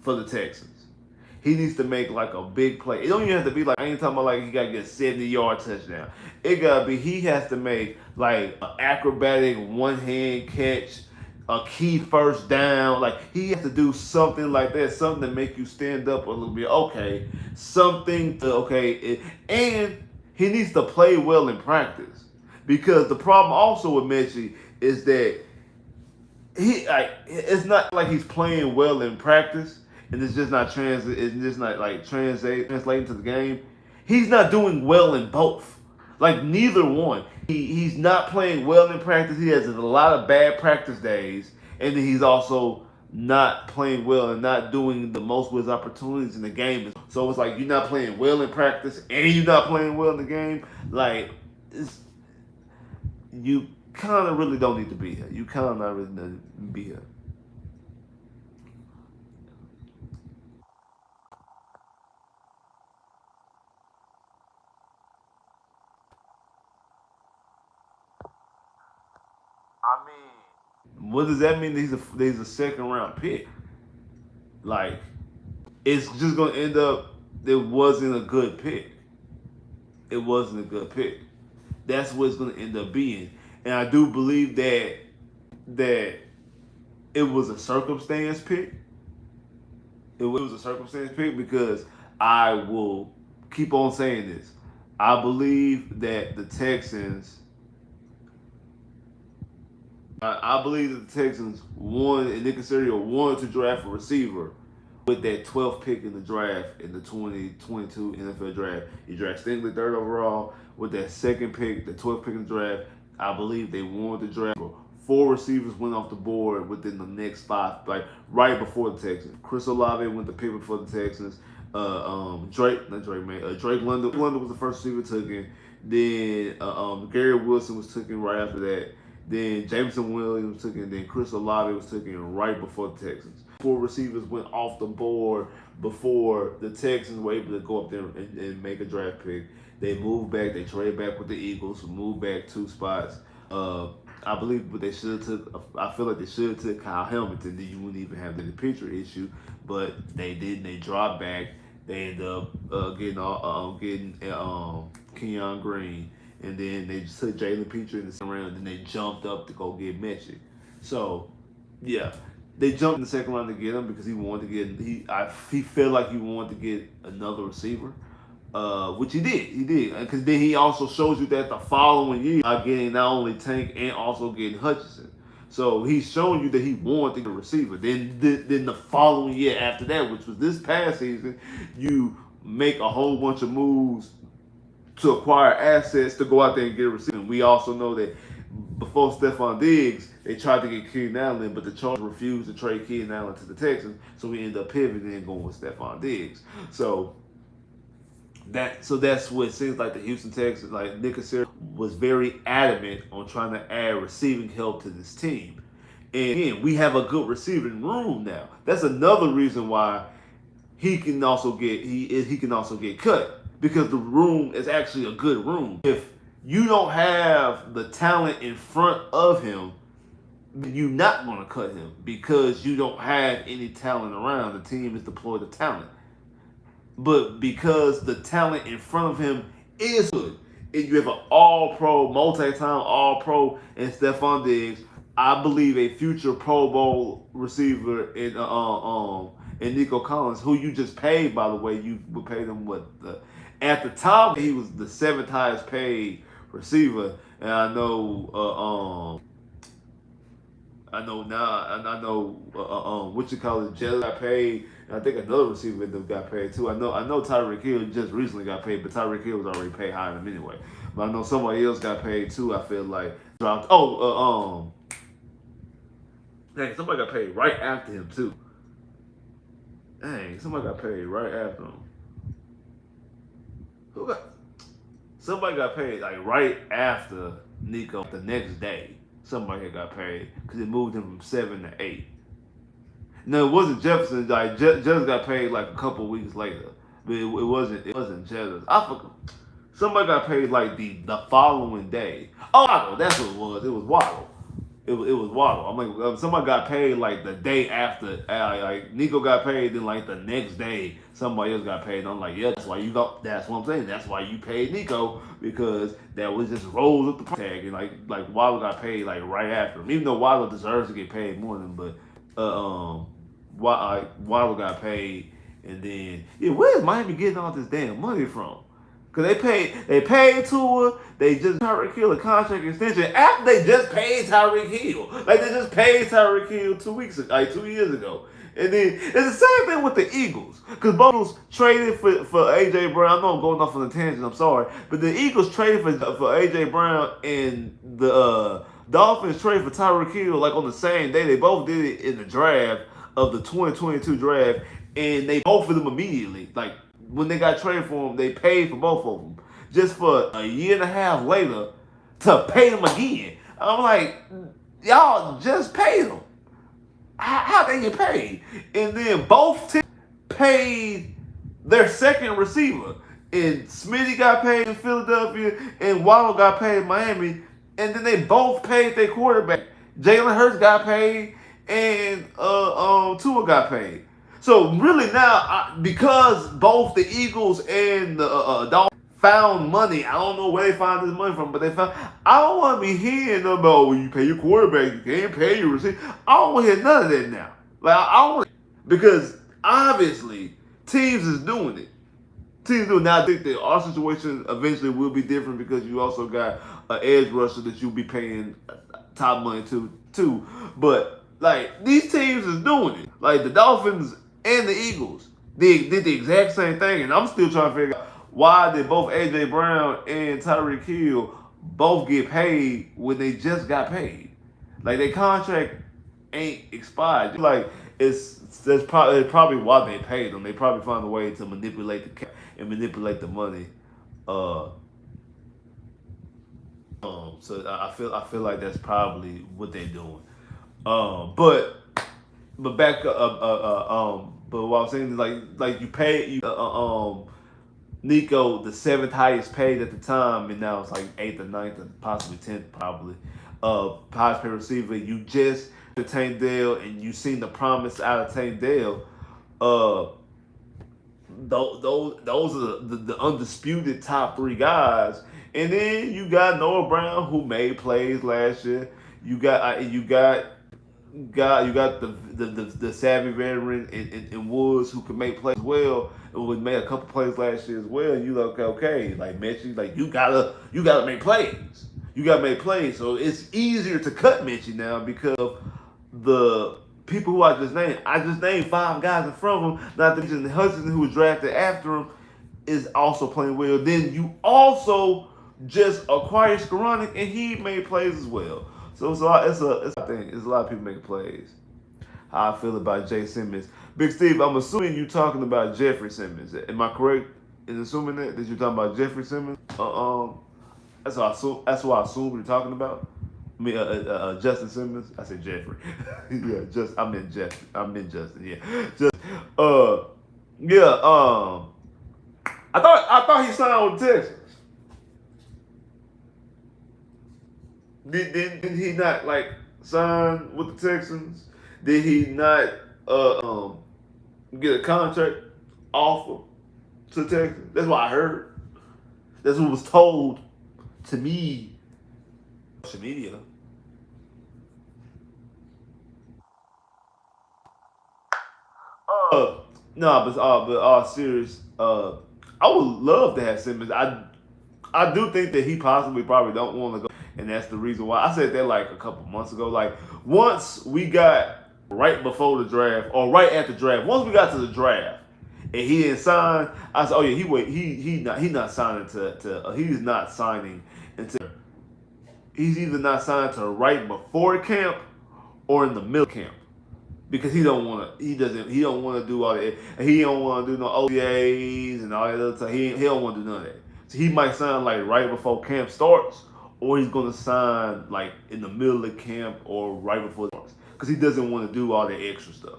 for the Texans. He needs to make like a big play. It don't even have to be like, I ain't talking about like he got to get a 70-yard touchdown. It got to be, he has to make like an acrobatic one-hand catch, a key first down. Like he has to do something like that, something to make you stand up a little bit. Okay, and he needs to play well in practice, because the problem also with Metchie is that it's not like he's playing well in practice and it's just not like translating to the game. He's not doing well in both. Like neither one. He's not playing well in practice. He has a lot of bad practice days, and then he's also not playing well and not doing the most with his opportunities in the game. So it's like you're not playing well in practice and you're not playing well in the game. Like it's you kind of really don't need to be here. You kind of not really need to be here. I mean, what does that mean? He's a second round pick. Like it's just gonna end up. It wasn't a good pick. It wasn't a good pick. That's what it's gonna end up being. And I do believe that it was a circumstance pick. It was a circumstance pick because I will keep on saying this. I believe that the Texans I believe that the Texans wanted and Nick Casario wanted to draft a receiver with that 12th pick in the draft in the 2022 NFL draft. You draft Stingley third overall with that second pick, the 12th pick in the draft. I believe they wanted to draft. Four receivers went off the board within the next five, like right before the Texans. Chris Olave went to pick before the Texans. Drake London. London was the first receiver taken. Then Gary Wilson was taken right after that. Then Jameson Williams took it. Then Chris Olave was taken right before the Texans. Four receivers went off the board before the Texans were able to go up there and make a draft pick. They moved back. They traded back with the Eagles, who moved back two spots. I believe, but they should have took. I feel like they should have took Kyle Hamilton. Then you wouldn't even have the pitcher issue. But they didn't. They dropped back. They ended up getting Kenyon Green, and then they just took Jalen Petrie in the second round. And then they jumped up to go get Metchie. So, yeah, they jumped in the second round to get him because he wanted to get he felt like he wanted to get another receiver. Which he did. He did. Because then he also shows you that the following year, getting not only Tank and also getting Hutchinson. So he's showing you that he wanted to get a receiver. Then the following year after that, which was this past season, you make a whole bunch of moves to acquire assets to go out there and get a receiver. And we also know that before Stephon Diggs, they tried to get Keenan Allen, but the Chargers refused to trade Keenan Allen to the Texans. So we ended up pivoting and going with Stephon Diggs. So that's what it seems like the Houston Texans, like Nick Casario was very adamant on trying to add receiving help to this team. And again, we have a good receiving room now. That's another reason why he can also get cut because the room is actually a good room. If you don't have the talent in front of him, you're not going to cut him because you don't have any talent around. The team has deployed the talent. But because the talent in front of him is good, and you have an all-pro, multi-time all-pro in Stephon Diggs, I believe a future Pro Bowl receiver in Nico Collins, who you just paid, by the way. You would pay them at the time he was the seventh highest paid receiver, and I know what you call it, Jell got paid. And I think another receiver got paid too. I know Tyreek Hill just recently got paid, but Tyreek Hill was already paid higher than him anyway. But I know somebody else got paid too. I feel like dropped. Dang, somebody got paid right after him too. Dang, somebody got paid right after him. Who got? Somebody got paid like right after Nico the next day. Somebody got paid because it moved him from 7 to 8. No, it wasn't Jefferson. Like Jefferson got paid like a couple weeks later, but it wasn't Jefferson. I forgot. Somebody got paid like the following day. Oh, Waddle, that's what it was. It was Waddle. It was Waddle. I'm like, somebody got paid like the day after. Like Nico got paid, then like the next day somebody else got paid. And I'm like, yeah, that's why you got. That's what I'm saying. That's why you paid Nico because that was just rolls up the tag, and like Waddle got paid like right after him. Even though Waddle deserves to get paid more than, but Waddle got paid, and then where's Miami getting all this damn money from? Cause they paid Tua, they just Tyreek Hill a contract extension after they just paid Tyreek Hill. Like they just paid Tyreek Hill 2 years ago. And then it's the same thing with the Eagles. Because both Eagles traded for AJ Brown. I know I'm going off on a tangent, I'm sorry. But the Eagles traded for AJ Brown, and the Dolphins traded for Tyreek Hill like on the same day. They both did it in the draft of the 2022 draft, and they both of them immediately. Like when they got traded for them, they paid for both of them. Just for a year and a half later to pay them again. I'm like, y'all just paid them. How they get paid? And then both teams paid their second receiver. And Smitty got paid in Philadelphia, and Waddle got paid in Miami. And then they both paid their quarterback. Jalen Hurts got paid, and Tua got paid. So really now, because both the Eagles and the Dolphins found money, I don't know where they found this money from, but they found. I don't want to be hearing about when you pay your quarterback, you can't pay your receiver. I don't want to hear none of that now. Like I don't want, because obviously teams is doing it. Teams do now. I think that our situation eventually will be different because you also got an edge rusher that you'll be paying top money to too. But like these teams is doing it. Like the Dolphins and the Eagles did the exact same thing, and I'm still trying to figure out why did both AJ Brown and Tyreek Hill both get paid when they just got paid. Like their contract ain't expired. Like that's probably why they paid them. They probably found a way to manipulate the cap and manipulate the money. So I feel like that's probably what they're doing. But back but what I'm saying is like you pay Nico the seventh highest paid at the time, and now it's like eighth or ninth or possibly 10th probably. Highest paid receiver. You just Tank Dell, and you seen the promise out of Tank Dell. Those are the undisputed top three guys, and then you got Noah Brown who made plays last year. You got the savvy veteran in Woods who could make plays as well. Who made a couple plays last year as well. You look okay, like Metchie, like you gotta make plays. You gotta make plays. So it's easier to cut Metchie now because of the people who I just named 5 guys in front of him. Not to mention Hudson, who was drafted after him, is also playing well. Then you also just acquired Skoranek, and he made plays as well. So it's a lot of people making plays. How I feel about Jay Simmons. Big Steve, I'm assuming you're talking about Jeffrey Simmons. Am I correct in assuming that you're talking about Jeffrey Simmons? That's what I assume you're talking about. I mean, Justin Simmons. I said Jeffrey. Yeah, I meant Justin. Yeah, I thought he signed with the Texans. Did he not like sign with the Texans? Did he not get a contract offer to the Texans? That's what I heard. That's what was told to me. Social media. No, but all serious. I would love to have Simmons. I do think that he probably don't want to go, and that's the reason why. I said that like a couple months ago. Like once we got right before the draft or right after the draft, once we got to the draft and he didn't sign, I said, oh yeah, he's not signing he's not signing until he's either not signed to right before camp or in the middle camp. Because he don't want to do all that. He don't want to do no OTAs and all that other stuff. He don't want to do none of that. So he might sign like right before camp starts, or he's gonna sign like in the middle of camp or right before it starts. Because he doesn't want to do all the extra stuff.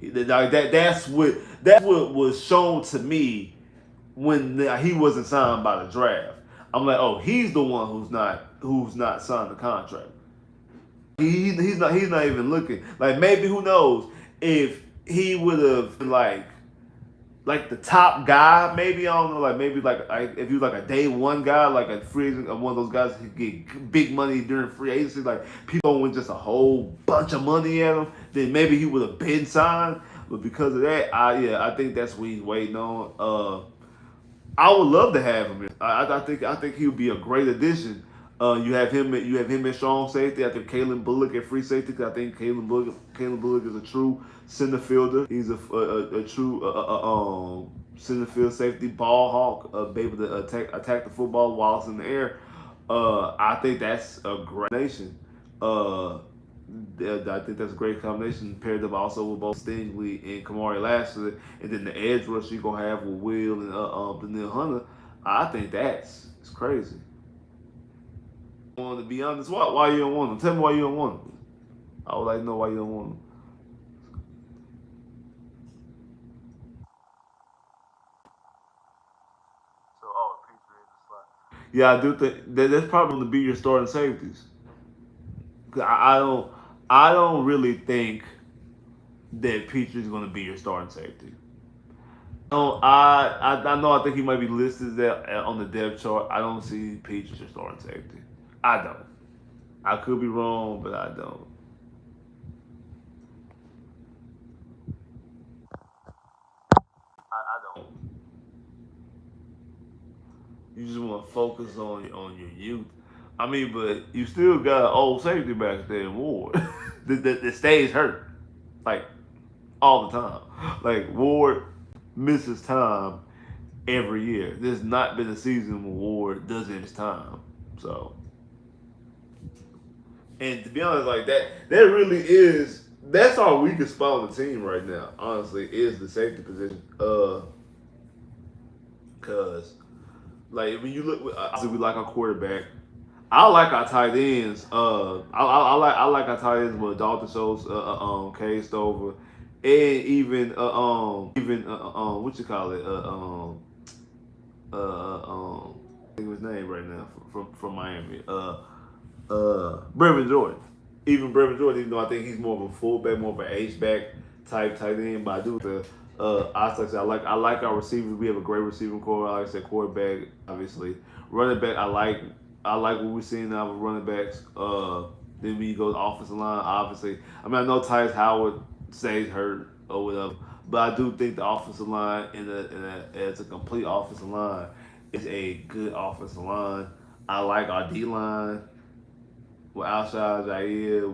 That's what was shown to me when he wasn't signed by the draft. I'm like, oh, he's the one who's not signed the contract. He's not even looking. Like maybe who knows if he would have been like the top guy, maybe I don't know, like maybe like if he was like a day one guy, like a free agent, one of those guys who could get big money during free agency, like people win just a whole bunch of money at him, then maybe he would have been signed. But because of that, I think that's what he's waiting on. I would love to have him. I think he would be a great addition. You have him at strong safety. I think Kalen Bullock at free safety. 'Cause I think Kalen Bullock is a true center fielder. He's a true center field safety, ball hawk, be able to attack the football while it's in the air. I think that's a great nation. Uh, I think that's a great combination paired up also with both Stingley and Kamari Lashley, and then the edge rush you're gonna have with Will and Daniil Hunter. I think that's it's crazy. To be honest, why you don't want them? Tell me why you don't want them. I would like to know why you don't want them. So, Petrie in the slot. Yeah, I do think that's probably going to be your starting safeties. 'Cause I don't really think that Petrie's going to be your starting safety. No, I know. I think he might be listed there on the depth chart. I don't see Peach as your starting safety. I don't. I could be wrong, but I don't. I don't. You just want to focus on your youth. I mean, but you still got an old safety back there in Ward that stays hurt like all the time. Like Ward misses time every year. There's not been a season where Ward doesn't miss time. So, and to be honest, like that really is that's our weakest spot on the team right now. Honestly, is the safety position. Cause like when you look, obviously we like our quarterback. I like our tight ends. I like our tight ends with Dalton Schultz, Kay Stover, and even what you call it, I think of his name right now from Miami. Brevin Jordan. Even Brevin Jordan, even though I think he's more of a fullback, more of an H back type tight end, but I do the I like our receivers. We have a great receiving core. Like I said, quarterback, obviously. Running back, I like what we're seeing now with running backs. Then when you go to offensive line, obviously. I mean, I know Tyus Howard stays hurt or whatever, but I do think the offensive line as a complete offensive line is a good offensive line. I like our D line with Alshon Jair,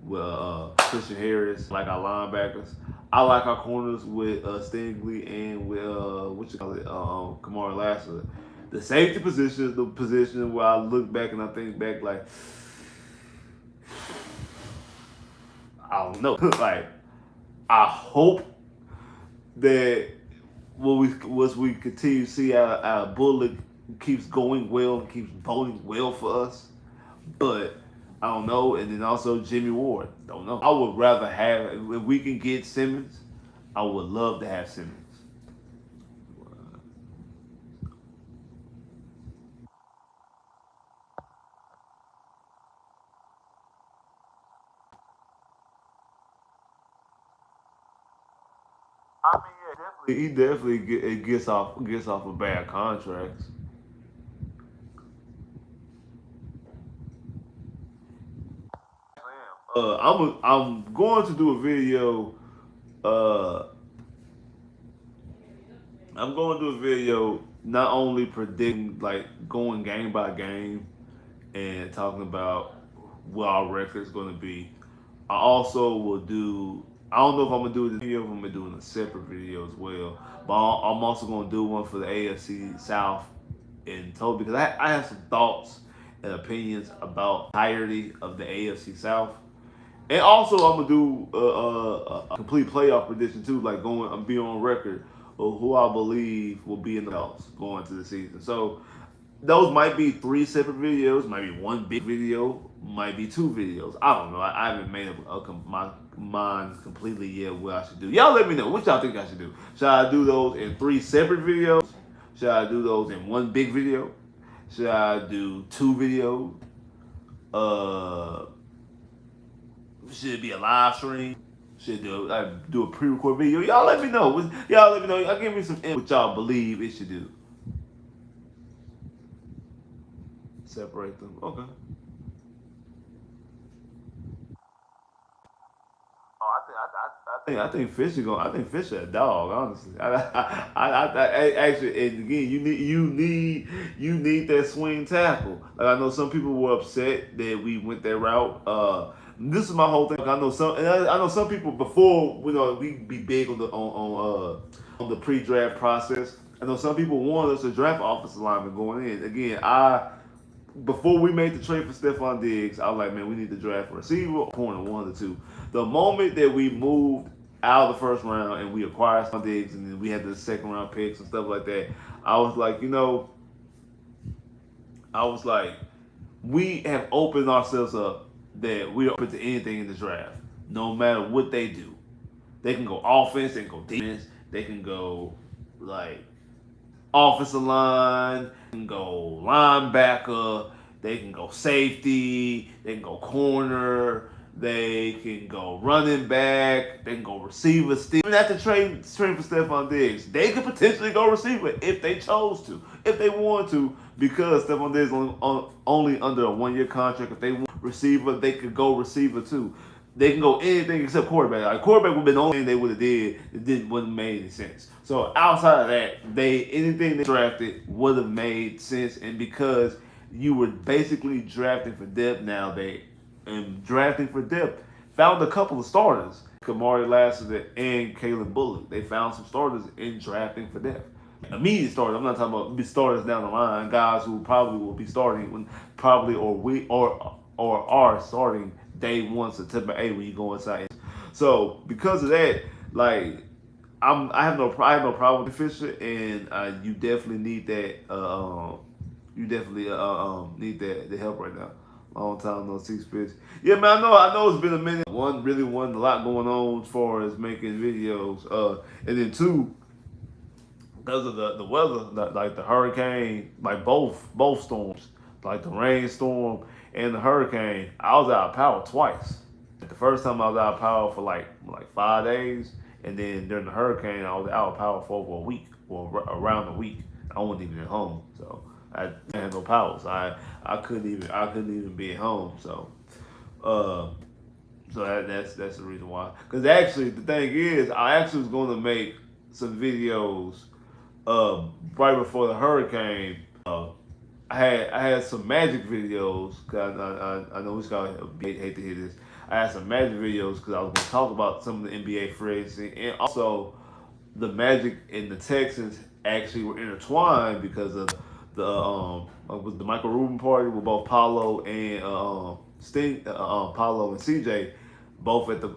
with Christian Harris, like our linebackers. I like our corners with Stingley and with what you call it, Kamari Lashley. The safety position is the position where I look back and I think back like I don't know. Like I hope that what we continue to see our Bullock keeps going well and keeps voting well for us. But I don't know. And then also Jimmy Ward. Don't know. I would rather have if we can get Simmons. I would love to have Simmons. I mean, yeah, definitely. He definitely gets off of bad contracts. I'm going to do a video. Uh, I'm going to do a video not only predicting like going game by game and talking about what our record is going to be. I also will do. I don't know if I'm gonna do this video. If I'm gonna do a separate video as well. But I'm also gonna do one for the AFC South in total because I have some thoughts and opinions about the entirety of the AFC South. And also, I'm gonna do a complete playoff prediction too, like going, I'm being on record of who I believe will be in the playoffs going to the season. So those might be three separate videos, might be one big video, might be two videos. I don't know. I haven't made up my mind completely yet what I should do. Y'all let me know what y'all think I should do. Should I do those in three separate videos? Should I do those in one big video? Should I do two videos? Uh, should it be a live stream? Should do a pre-record video? Y'all let me know. Y'all let me know. Y'all give me some input. What y'all believe it should do. Separate them. Okay. Oh, I I think Fisher a dog. Honestly, actually, and again, you need that swing tackle. Like I know some people were upset that we went that route. This is my whole thing. I know some people before we be big on the pre-draft process. I know some people wanted us to draft offensive lineman going in. Again, before we made the trade for Stephon Diggs, I was like, man, we need to draft a receiver or corner, one of the two. The moment that we moved out of the first round and we acquired Stephon Diggs and then we had the second round picks and stuff like that, I was like, we have opened ourselves up that we're open to anything in the draft, no matter what they do. They can go offense, they can go defense, they can go like offensive line, they can go linebacker, they can go safety, they can go corner, they can go running back, they can go receiver. Even after trade for Stephon Diggs, they could potentially go receiver if they chose to, if they wanted to, because Stephon Diggs only under a 1-year contract. If they want receiver, they could go receiver too. They can go anything except quarterback. Like quarterback would have been the only thing they would have did. Wouldn't make any sense. So outside of that, anything they drafted would have made sense. And because you were basically drafting for depth nowadays, and drafting for depth, found a couple of starters, Kamari Lassiter and Caleb Bullock. They found some starters in drafting for depth. Immediate starters. I'm not talking about starters down the line, guys who probably will be starting or are starting day 1 September 8 when you go inside. So because of that, like I have no problem with Fisher, and you definitely need that. You definitely need that the help right now. Long time no see, Spitz. Yeah, man, I know it's been a minute. One, really wasn't a lot going on as far as making videos. And then two, because of the weather, like the hurricane, like both storms, like the rainstorm and the hurricane, I was out of power twice. The first time I was out of power for like 5 days, and then during the hurricane I was out of power for over a week, or around a week. I wasn't even at home, so I had no power. So I couldn't even be at home. So that's the reason why. Because actually the thing is, I actually was going to make some videos right before the hurricane. I had some Magic videos. Cause I know we hate to hear this. I had some Magic videos because I was going to talk about some of the NBA free agency, and also the Magic and the Texans actually were intertwined because of the Michael Rubin party with both Paulo and Paulo and CJ both at the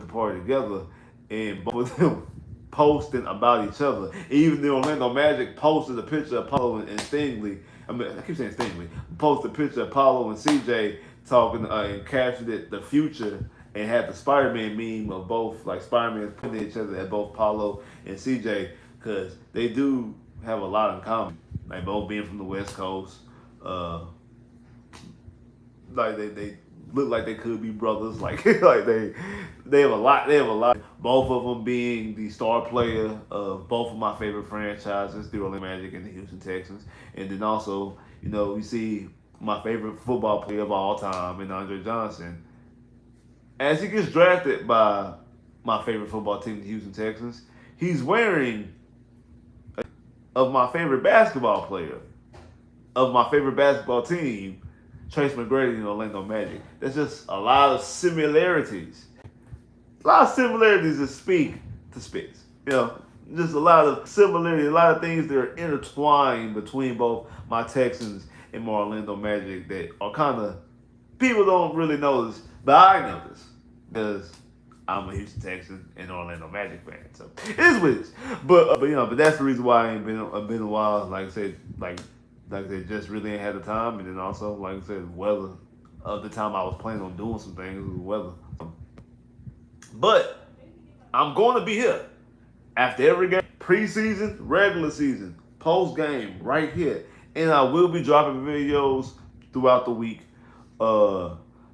party together, and both of them posting about each other. Even the Orlando Magic posted a picture of Paulo and Stingley. I keep saying Stingley. Posted a picture of Paulo and CJ talking and captured it the future, and had the Spider-Man meme of both, like Spider-Man pointing at each other at both Paulo and CJ, because they do have a lot in common. Like both being from the West Coast, like they look like they could be brothers. Like like they have a lot. They have a lot. Both of them being the star player of both of my favorite franchises, the Orlando Magic and the Houston Texans. And then also, you see my favorite football player of all time, and Andre Johnson, as he gets drafted by my favorite football team, the Houston Texans. He's wearing of my favorite basketball player, of my favorite basketball team, Trace McGrady and Orlando Magic. There's just a lot of similarities. A lot of similarities that speak to Spitz. Just a lot of similarities, a lot of things that are intertwined between both my Texans and my Orlando Magic that are kind of, people don't really notice, but I notice because I'm a Houston Texan and Orlando Magic fan. So it is what it is. But that's the reason why I ain't been a while. Like I said, just really ain't had the time, and then also, like I said, weather. Of the time I was planning on doing some things with weather. But I'm going to be here after every game, preseason, regular season, post game, right here, and I will be dropping videos throughout the week.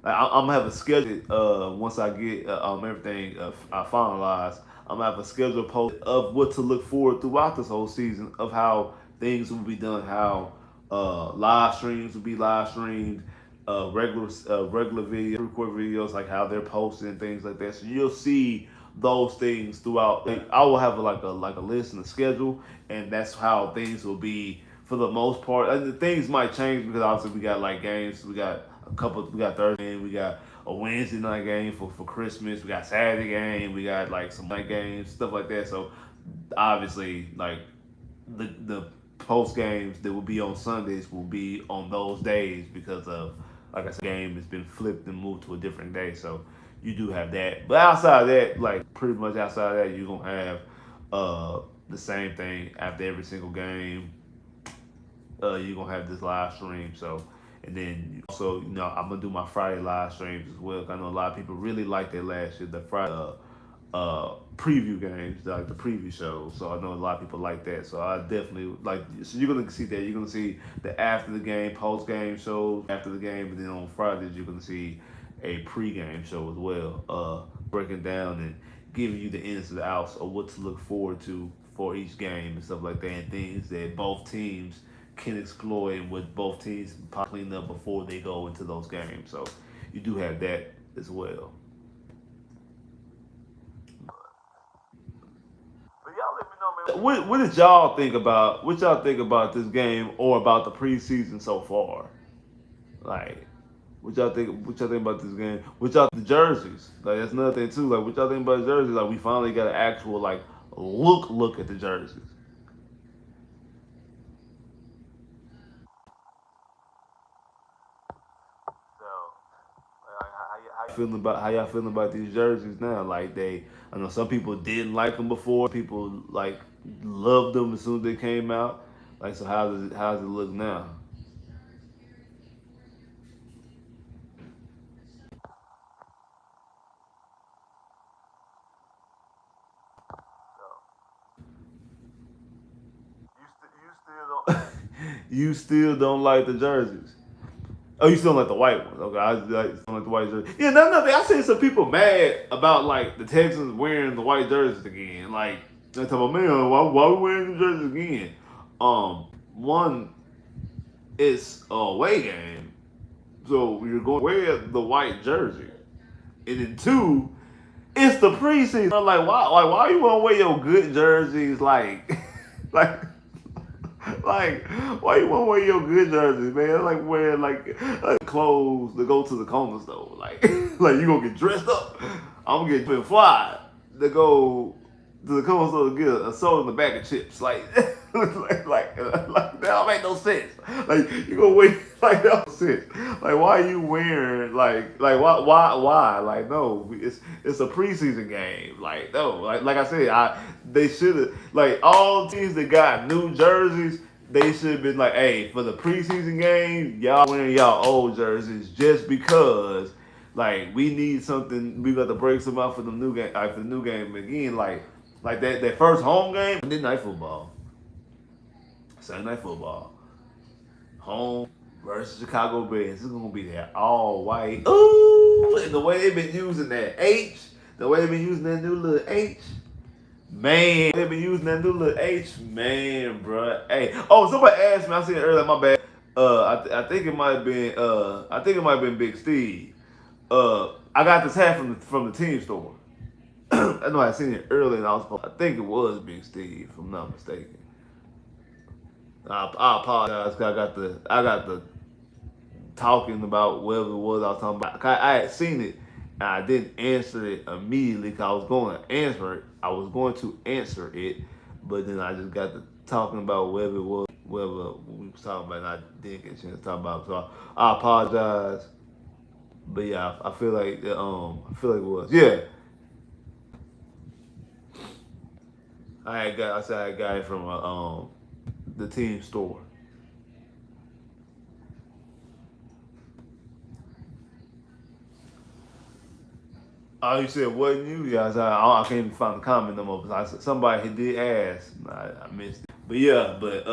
I'm gonna have a schedule once I get everything I finalize. I'm gonna have a schedule post of what to look forward throughout this whole season, of how things will be done, how live streams will be live streamed, regular video, record videos, like how they're posted and things like that. So you'll see those things throughout. Like, I will have like a list and a schedule, and that's how things will be for the most part. And the things might change because obviously we got like games. We got we got Thursday, we got a Wednesday night game for Christmas. We got Saturday game. We got like some night games, stuff like that. So obviously, like the post games that will be on Sundays will be on those days because of, like I said, the game has been flipped and moved to a different day. So you do have that. But outside of that, like pretty much outside of that, you're gonna have the same thing after every single game. You're gonna have this live stream. So and then also, I'm gonna do my Friday live streams as well. I know a lot of people really liked that last year, the Friday preview games, like the preview shows. So I know a lot of people like that. So I definitely like. So you're gonna see that. You're gonna see the after the game, post game shows after the game, and then on Fridays you're gonna see a pre-game show as well, breaking down and giving you the ins and the outs of what to look forward to for each game and stuff like that, and things that both teams can exploit and what both teams clean up before they go into those games. So you do have that as well. But y'all let me know, man. What did y'all think about this game or about the preseason so far? Like, what y'all think? What y'all think about this game? What y'all the jerseys? Like, that's another thing too. Like, what y'all think about the jerseys? Like, we finally got an actual like look at the jerseys. So, how y'all feeling about these jerseys now? Like, I know some people didn't like them before. People like loved them as soon as they came out. Like, so how does it look now? You still don't. You still don't like the jerseys. Oh, you still don't like the white ones? Okay, I don't like the white jerseys. Yeah, nothing. I seen some people mad about like the Texans wearing the white jerseys again. Like they talking about, man, why we wearing the jerseys again? One, it's a away game, so you're going to wear the white jersey, and then two, it's the preseason. I'm like, why you want to wear your good jerseys? Like, like like, why you want to wear your good jerseys, man? Like wearing like clothes to go to the corner store. Like, like you gonna get dressed up. I'm gonna get fly to go to the corner store to get a soda and a bag of chips. Like, like that don't make no sense. Like you gonna wait like that don't make sense. Like why are you wearing like why? Like no, it's a preseason game. Like no, like I said, they should have like all teams that got new jerseys. They should have been like, hey, for the preseason game, y'all wearing y'all old jerseys just because, like, we need something. We got to break some out for the new game, for the new game again. Like that first home game, Monday night football, Sunday night football, home versus Chicago Bears. It's gonna be that all white. Ooh, and the way they've been using that H, the way they've been using that new little H. Man, they've been using that new little H, man, bro. Hey, oh, somebody asked me. I seen it earlier. My bad. I think it might have been. I think it might have been Big Steve. I got this hat from the team store. I know I seen it earlier, and I think it was Big Steve, if I'm not mistaken. I apologize. 'Cause I got the talking about whatever it was I was talking about. I had seen it and I didn't answer it immediately because I was going to answer it. I was going to answer it, but then I just got to talking about whatever it was, whatever we was talking about, and I didn't get a chance to talk about it. So I apologize. But yeah, I feel like it was. Yeah, I said I got it from the team store. Oh, you said wasn't you? Yeah, I can't even find the comment no more. But somebody did ask. I missed it. But yeah, but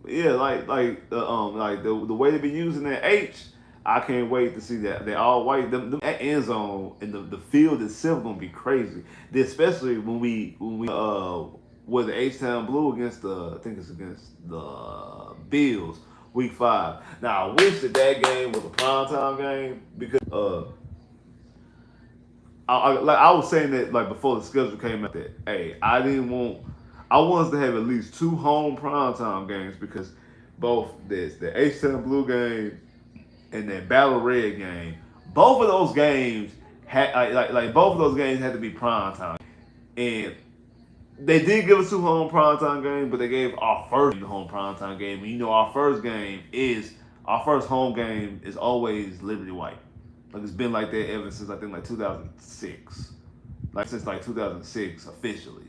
yeah, like the way they been using that H, I can't wait to see that. They all white. Them that end zone and the field itself gonna be crazy. Especially when we with the H Town Blue against I think it's against the Bills week 5. Now I wish that game was a primetime game because I was saying that like before the schedule came out that hey, I wanted to have at least 2 home primetime games because both the H-Town Blue game and that Battle Red game, both of those games had like both of those games had to be primetime, and they did give us 2 home primetime games, but they gave our first home primetime game. And you know, our first home game is always Liberty White. Like it's been like that ever since I think like 2006, like since like 2006 officially.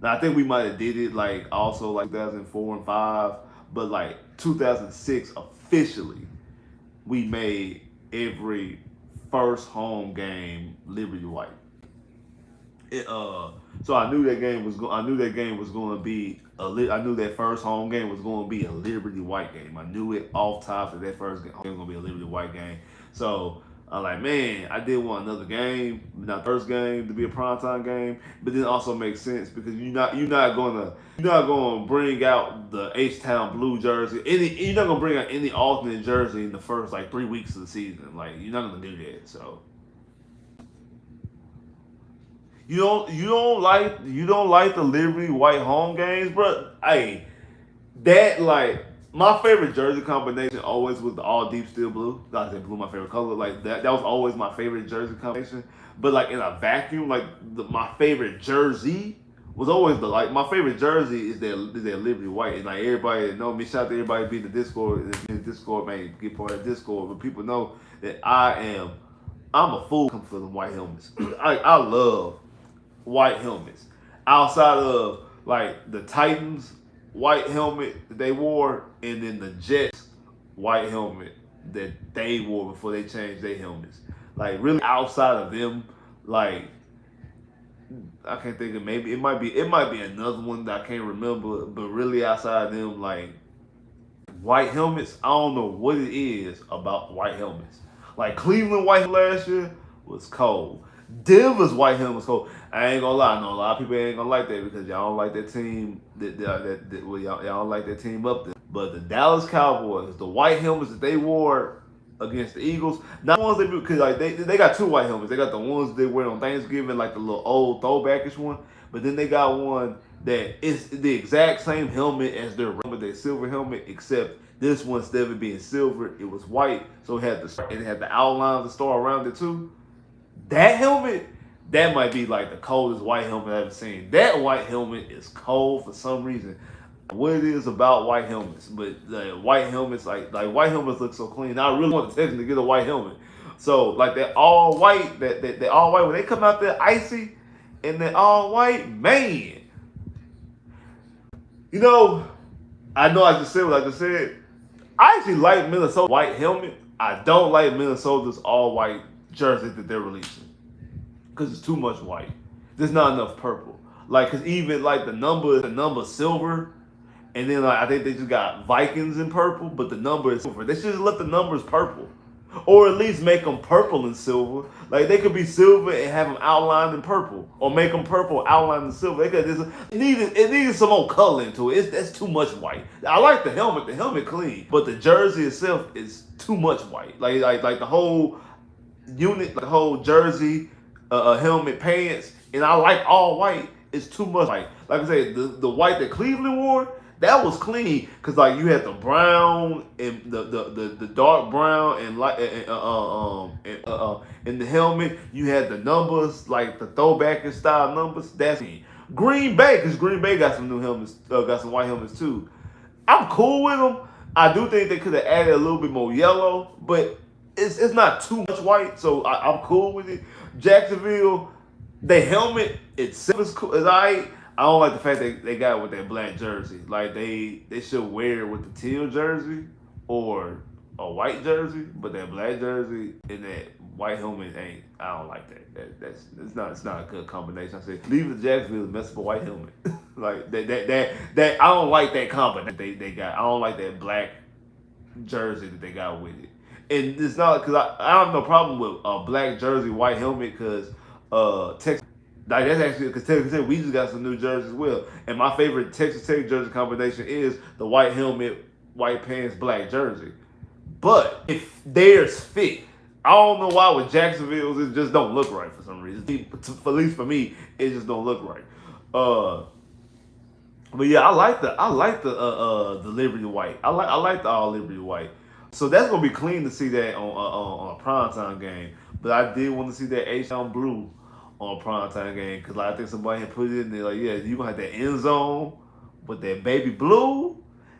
Now I think we might have did it like also like 2004 and five, but like 2006 officially, we made every first home game Liberty White. So I knew that game was I knew that game was going to be I knew that first home game was going to be a Liberty White game. I knew it off top that first game was going to be a Liberty White game. So I'm like, man, I did want another game, not first game to be a primetime game, but then also makes sense because you're not gonna bring out the H-Town blue jersey. You're not gonna bring out any alternate jersey in the first like 3 weeks of the season. Like you're not gonna do that. So. You don't like the Liberty White home games, bro. Hey, that like my favorite jersey combination always was the all deep steel blue. I said blue my favorite color. Like that was always my favorite jersey combination. But like in a vacuum, like my favorite jersey was always my favorite jersey is that Liberty White. And like everybody know me, shout out to everybody be in the Discord. Discord, man, get part of the Discord. But people know that I'm a fool for them white helmets. I love white helmets. Outside of like the Titans white helmet that they wore, and then the Jets white helmet that they wore before they changed their helmets. Like really outside of them, like I can't think of maybe it might be another one that I can't remember, but really outside of them, like white helmets, I don't know what it is about white helmets. Like Cleveland white last year was cold. Denver's white helmet was cold. I ain't gonna lie, I know a lot of people ain't gonna like that because y'all don't like that team. Y'all don't like that team up there. But the Dallas Cowboys, the white helmets that they wore against the Eagles, not the ones they because like they got 2 white helmets. They got the ones they wear on Thanksgiving, like the little old throwbackish one. But then they got one that is the exact same helmet as their silver helmet, except this one instead of it being silver, it was white. So it had the outline of the star around it too. That helmet, that might be like the coldest white helmet I've ever seen. That white helmet is cold for some reason. What it is about white helmets, but the white helmets, like white helmets look so clean. I really want the Texans to get a white helmet. So like that all white, that all white when they come out there icy, and that all white, man. You know I just said what I just said. I actually like Minnesota white helmet. I don't like Minnesota's all white jersey that they're releasing because it's too much white. There's not enough purple. Like, cause even like the number silver, and then like I think they just got Vikings in purple, but the number is silver. They should just let the numbers purple, or at least make them purple and silver. Like they could be silver and have them outlined in purple, or make them purple outlined in silver. They could it needed some more color into it. That's too much white. I like the helmet. The helmet clean, but the jersey itself is too much white. Like the whole unit, the whole jersey, helmet, pants, and I like all white. It's too much white. Like I said, the white that Cleveland wore, that was clean because like you had the brown and the dark brown and like in the helmet you had the numbers like the throwback style numbers. That's clean. Green Bay, because Green Bay got some new helmets, got some white helmets too. I'm cool with them. I do think they could have added a little bit more yellow, but it's not too much white, so I'm cool with it. Jacksonville, the helmet itself is cool. I don't like the fact that they got it with that black jersey. Like they should wear it with the teal jersey or a white jersey, but that black jersey and that white helmet ain't. I don't like that. It's not a good combination. I said leave the Jacksonville and mess up a white helmet. Like that I don't like that combination they got. I don't like that black jersey that they got with it. And it's not because I have no problem with a black jersey, white helmet because Texas. Like that's actually because Texas Tech, we just got some new jerseys as well. And my favorite Texas Tech jersey combination is the white helmet, white pants, black jersey. But if theirs fit, I don't know why with Jacksonville it just don't look right for some reason. At least for me, it just don't look right. Uh, but yeah, I like the Liberty White. I like the all Liberty White. So that's gonna be clean to see that on a primetime game. But I did want to see that H-Town blue on a primetime game because like, I think somebody had put it in there like, yeah, you gonna have that end zone with that baby blue.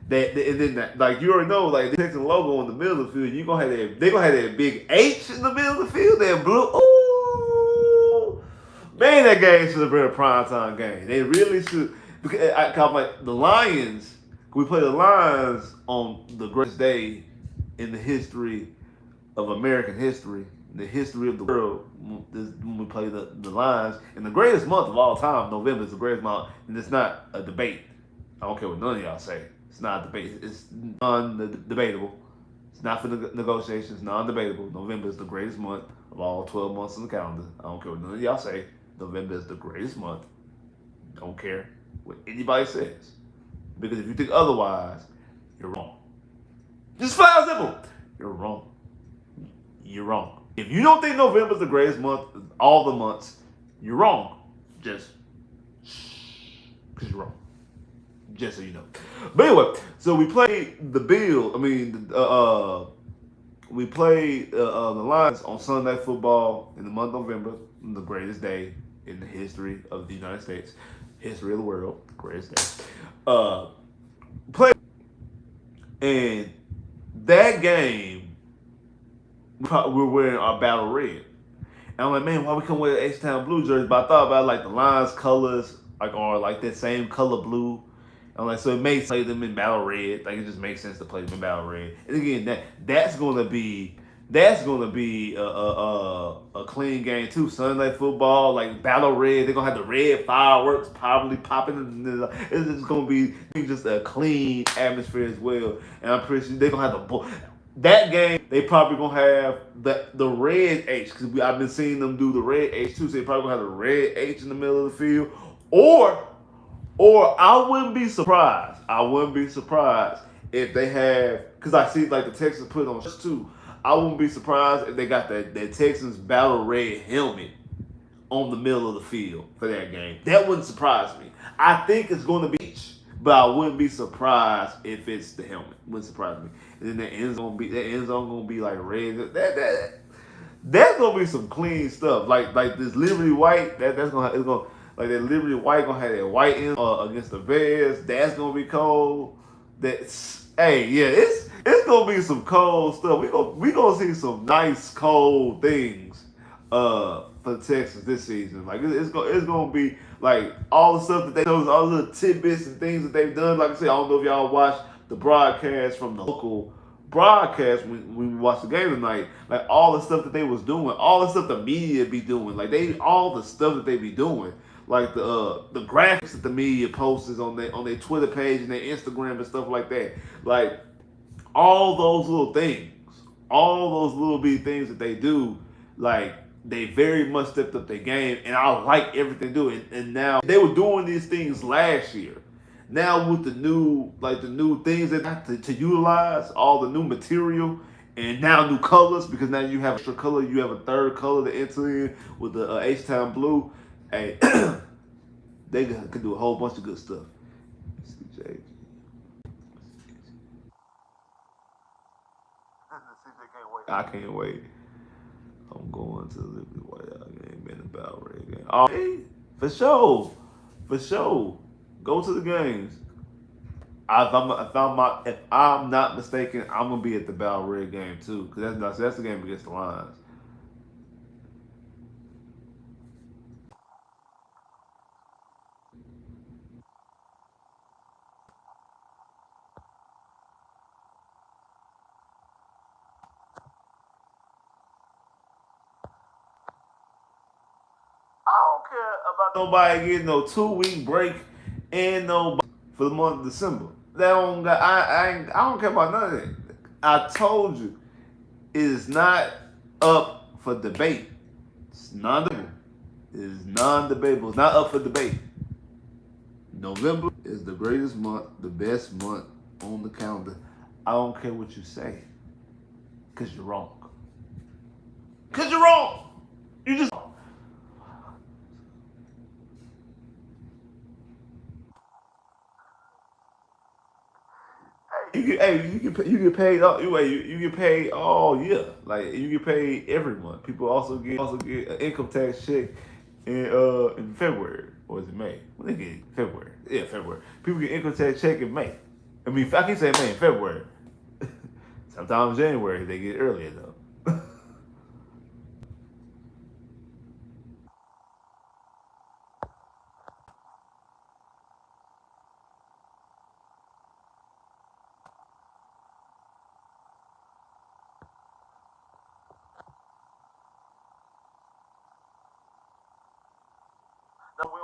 And then like you already know, like the Texan logo in the middle of the field, you gonna have that. They gonna have that big H in the middle of the field. That blue. Ooh, man, that game should have been a primetime game. They really should. Because I'm like the Lions. We play the Lions on the greatest day in the history of American history, the history of the world. When we play the Lions in the greatest month of all time, November is the greatest month, and it's not a debate. I don't care what none of y'all say. It's not a debate. It's non-debatable. It's not for negotiations. Non-debatable. November is the greatest month of all 12 months on the calendar. I don't care what none of y'all say. November is the greatest month. Don't care what anybody says. Because if you think otherwise, you're wrong. Just flat out simple. You're wrong. You're wrong. If you don't think November is the greatest month of all the months, you're wrong. Just because you're wrong. Just so you know. But anyway, so we played the Bill. We played the Lions on Sunday Night Football in the month of November, the greatest day in the history of the United States, history of the world, greatest day. Play and that game, we were wearing our battle red. And I'm like, man, why we come wear H-Town blue jersey? But I thought about like the Lions colors, like are like that same color blue. I'm like, so it makes play them in battle red. Like it just makes sense to play them in battle red. And again, that's gonna be a clean game too. Sunday Night Football, like battle red. They're gonna have the red fireworks probably popping. It's just gonna be just a clean atmosphere as well. And I'm pretty sure they're gonna have that game. They probably gonna have the red H because I've been seeing them do the red H too. So they probably gonna have the red H in the middle of the field, or I wouldn't be surprised. I wouldn't be surprised if they have, because I see like the Texans put on shirts too. I wouldn't be surprised if they got that Texans battle red helmet on the middle of the field for that game. That wouldn't surprise me. I think it's going to be each, but I wouldn't be surprised if it's the helmet. Wouldn't surprise me. And then the end zone gonna be like red. That's gonna be some clean stuff. Like this Liberty White. It's gonna like that Liberty White gonna have that white in against the Bears. That's gonna be cold. That's hey yeah. It's gonna be some cold stuff. We gonna see some nice cold things for the Texans this season. Like it's gonna be like all the stuff that they know, all the little tidbits and things that they've done. Like I said, I don't know if y'all watched the broadcast from the local broadcast when we watched the game tonight. Like all the stuff that they was doing, all the stuff the media be doing, like all the stuff that they be doing. Like the graphics that the media posts on their Twitter page and their Instagram and stuff like that. Like all those little things, all those little bitty things that they do, like they very much stepped up their game, and I like everything they do. And now they were doing these things last year. Now with the new things they got to utilize, all the new material, and now new colors because now you have extra color, you have a third color to enter in with the H-Town blue. Hey, they could do a whole bunch of good stuff. I can't wait. I'm going to the Liberty White game and the Battle Red game. Oh, hey, for sure. Go to the games. If I'm not mistaken, I'm gonna be at the Battle Red game too, because that's the game against the Lions. I don't care about nobody getting no 2 week break and no for the month of December. They don't got, I don't care about none of that. I told you, it is not up for debate. It's non-debatable. It is non-debatable. It's not up for debate. November is the greatest month, the best month on the calendar. I don't care what you say, because you're wrong. Cause you're wrong. You just you get paid all you get paid all year. Like you get paid every month. People also get an income tax check in February, or is it May? When they get February. Yeah, February. People get income tax check in May. I mean, I can say May in February. Sometimes January they get it earlier though.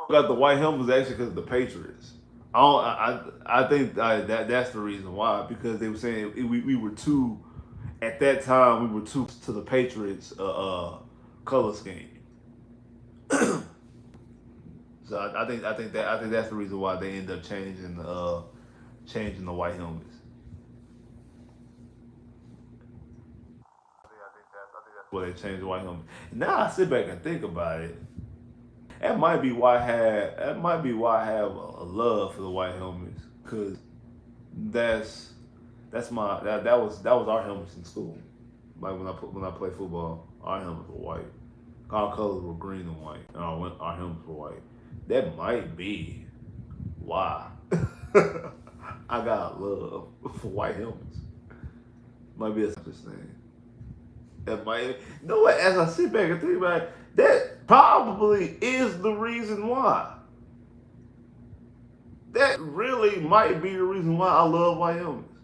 Got the white helmets actually because of the Patriots. I think that's the reason why, because they were saying we were too at that time we were too to the Patriots color scheme. So I think that's the reason why they end up changing the white helmets. I think that's why they changed the white helmet. Now I sit back and think about it. That might be why I have a love for the white helmets, because that's that was our helmets in school. Like when I play football, our helmets were white. Our colors were green and white, and our helmets were white. That might be why I got love for white helmets. Might be a such thing. That might, you know what? As I sit back and think about it, that probably is the reason why. That really might be the reason why I love white helmets.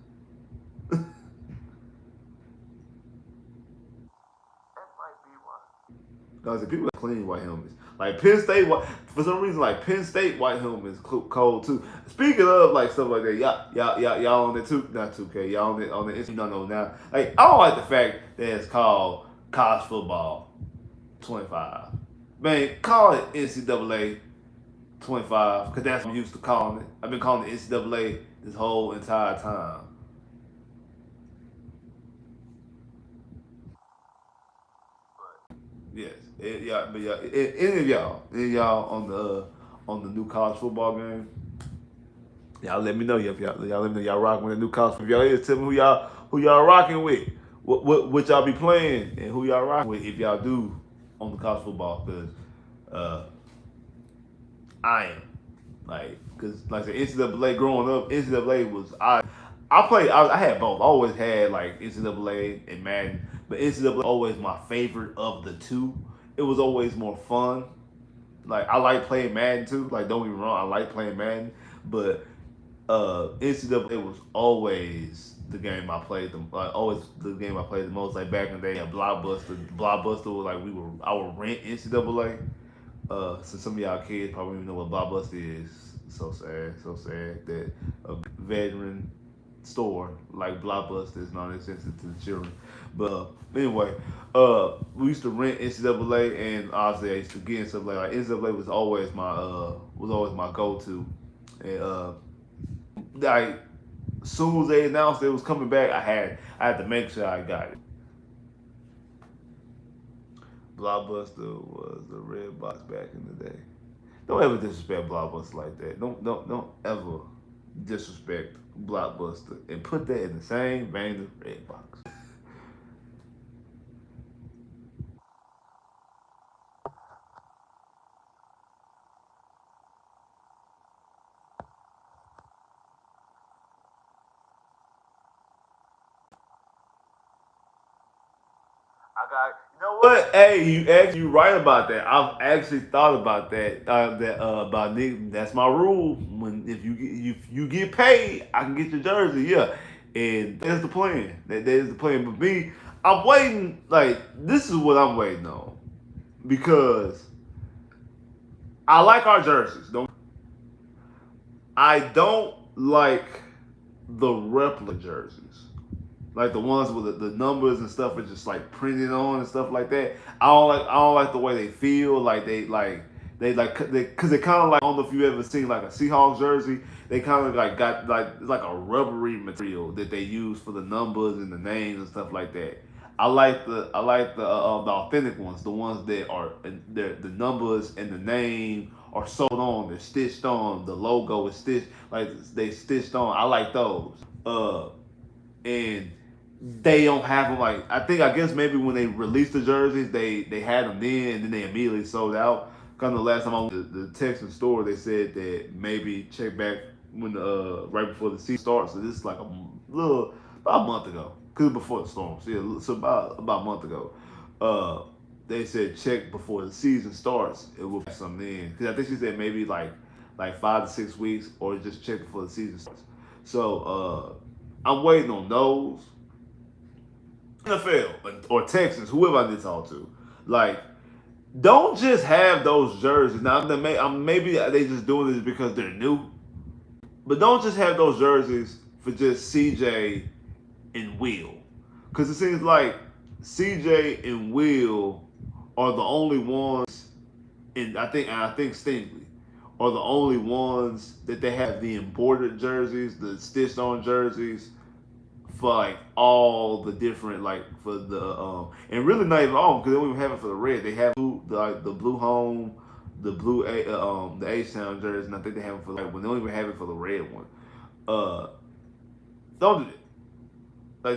Because people are clean white helmets. Like Penn State, for some reason, like Penn State white helmets cold too. Speaking of like stuff like that, y'all on the not 2K, y'all on the Instagram know now. Like I don't like the fact that it's called college football 25. Man, call it NCAA 25, because that's what I'm used to calling it. I've been calling it NCAA this whole entire time. Yes, any of y'all on the new college football game, y'all let me know. Y'all let me know y'all rocking with the new college. If y'all is, tell me who y'all rocking with. What y'all be playing and who y'all rocking with if y'all do on the college football, because uh, I am because like I said, NCAA growing up, NCAA was I had both. I always had like NCAA and Madden, but NCAA was always my favorite of the two. It was always more fun. Like I like playing Madden too. Like don't get me wrong, I like playing Madden, but NCAA was always the game I played always the game I played the most. Like back in the day, Blockbuster was like I would rent NCAA. So some of y'all kids probably don't even know what Blockbuster is. So sad that a veteran store like Blockbuster is non-existent to the children. But anyway, we used to rent NCAA, and obviously I used to get NCAA. Like NCAA was always my go-to, and like as soon as they announced it was coming back, I had to make sure I got it. Blockbuster was the red box back in the day. Don't ever disrespect Blockbuster like that. Don't ever disrespect Blockbuster and put that in the same vein as Redbox. You know what? Hey, you right about that. I've actually thought about that. About Nick. That's my rule. When if you get paid, I can get your jersey. Yeah, and that's the plan. That is the plan. But me, I'm waiting. Like this is what I'm waiting on, because I like our jerseys. I don't like the replica jerseys. Like the ones with the numbers and stuff are just like printed on and stuff like that. I don't like the way they feel. Like because they kind of like, I don't know if you ever seen like a Seahawks jersey. They kind of like got like it's like a rubbery material that they use for the numbers and the names and stuff like that. I like the authentic ones, the ones that are the numbers and the name are sewed on, they're stitched on, the logo is stitched like they stitched on. I like those. Uh, and they don't have them like I guess maybe when they released the jerseys they had them then and then they immediately sold out. Kind of the last time I went to the Texans store, they said that maybe check back when right before the season starts. So this is like little about a month ago, cause before the storm. So yeah, so about a month ago, uh, they said check before the season starts. It will have some in because I think she said maybe like 5 to 6 weeks or just check before the season starts. So I'm waiting on those. NFL or Texans, whoever I need to talk to, like don't just have those jerseys. Now maybe they just doing this because they're new, but don't just have those jerseys for just CJ and Will, because it seems like CJ and Will are the only ones, and I think Stingley are the only ones that they have the embroidered jerseys, the stitched on jerseys for like all the different like for the and really not even all because they don't even have it for the red. They have the blue home, the blue the H Town jersey, and I think they have it for like when they don't even have it for the red one. Uh, don't do it.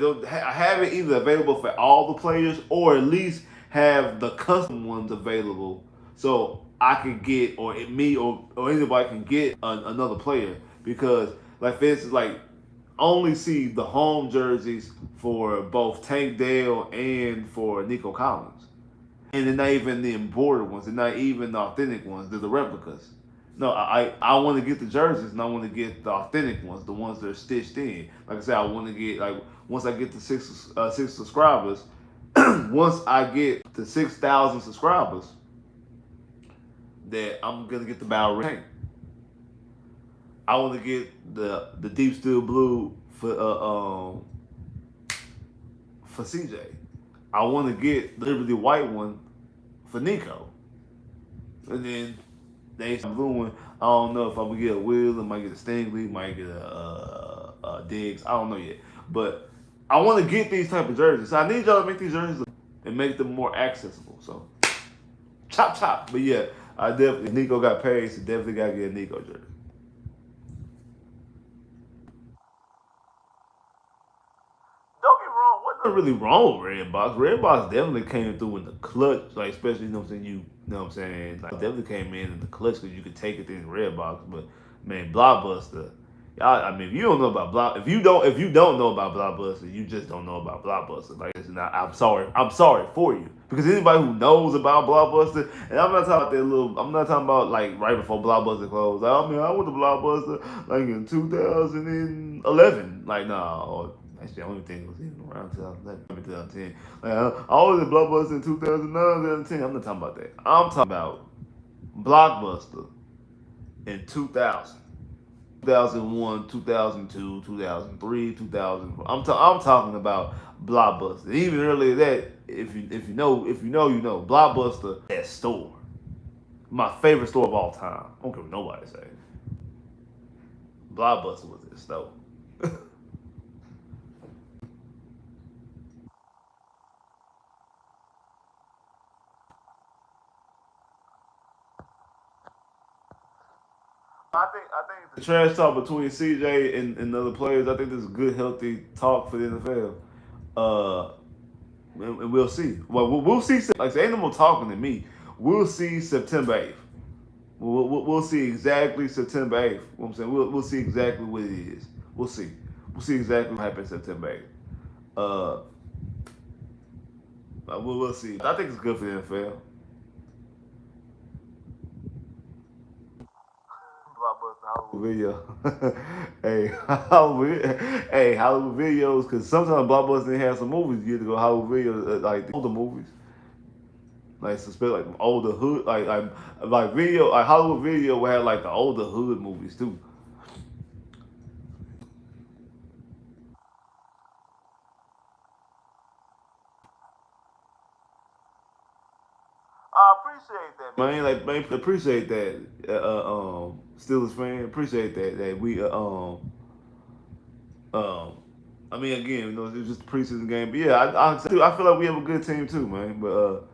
Like have it either available for all the players or at least have the custom ones available so I can get or me or anybody can get another player because like for instance like only see the home jerseys for both Tank Dell and for Nico Collins. And they're not even the embroidered ones. They're not even the authentic ones. They're the replicas. No, I want to get the jerseys and I want to get the authentic ones, the ones that are stitched in. Like I said, I want to get like once I get the six subscribers, once I get to 6,000 subscribers, that I'm gonna get the Battle Tank. I want to get the deep steel blue for CJ. I want to get the Liberty White one for Nico. And then they blue one. I don't know if I'm gonna get a Will, I might get a Stingley, might get a Diggs. I don't know yet, but I want to get these type of jerseys. So I need y'all to make these jerseys and make them more accessible. So chop chop. But yeah, I definitely Nico got paid, so definitely gotta get a Nico jersey. Don't get me wrong, wasn't really wrong with Redbox. Redbox definitely came through in the clutch, like especially you know what I'm saying. You know what I'm saying? Like definitely came in the clutch because you could take it in Redbox. But man, Blockbuster, y'all. I mean, if you don't know about Block, if you don't know about Blockbuster, you just don't know about Blockbuster. Like it's not. I'm sorry for you because anybody who knows about Blockbuster, and I'm not talking about that little. I'm not talking about like right before Blockbuster closed. I mean, I went to Blockbuster like in 2011. Like nah. Actually, I don't even think it was even around 2011, 2010. Like, I was in Blockbuster in 2009, 2010. I'm not talking about that. I'm talking about Blockbuster in 2000, 2001, 2002, 2003, 2000. I'm talking about Blockbuster. Even earlier that, if you know, you know. Blockbuster, that store, my favorite store of all time. I don't care what nobody say. Blockbuster was that store. I think the trash talk between CJ and other players. I think this is good, healthy talk for the NFL. Uh, and we'll see. Well, we'll see. Like, ain't no more talking to me. We'll see September 8th. We'll see exactly September 8th. You know what I'm saying we'll see exactly what it is. We'll see. We'll see exactly what happens September 8th. Uh, we'll see. I think it's good for the NFL. Video. Hey, Hollywood videos, because sometimes Blockbuster didn't have some movies years ago. Hollywood videos, like the older movies, like suspect like older hood, like video, like Hollywood video would have like the older hood movies too. I appreciate that, man. Like, man, appreciate that. Steelers fan, appreciate that. That we um I mean, again, it was just a preseason game. But yeah, I feel like we have a good team too, man. But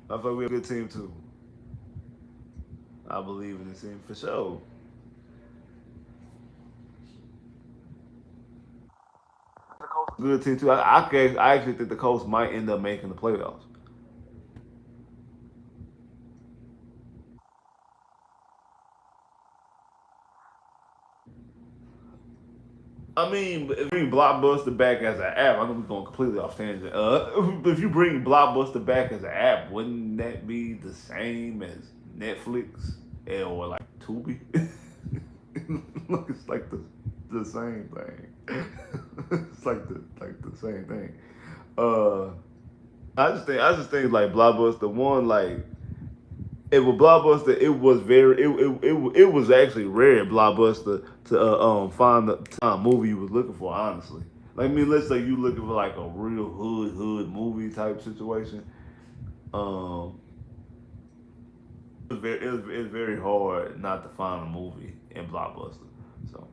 I feel like we have a good team too. I believe in this team for sure. Good team too. I actually think the Colts might end up making the playoffs. I mean, if you bring Blockbuster back as an app, I know we're going completely off tangent. If you bring Blockbuster back as an app, wouldn't that be the same as Netflix or like Tubi? Look, it's like the same thing. It's like the same thing. Uh, I just think like Blockbuster one like it was Blockbuster. It was it was actually rare Blockbuster to find the movie you was looking for. Honestly, like I mean, let's say you looking for like a real hood movie type situation. Um, it's very hard not to find a movie in Blockbuster. So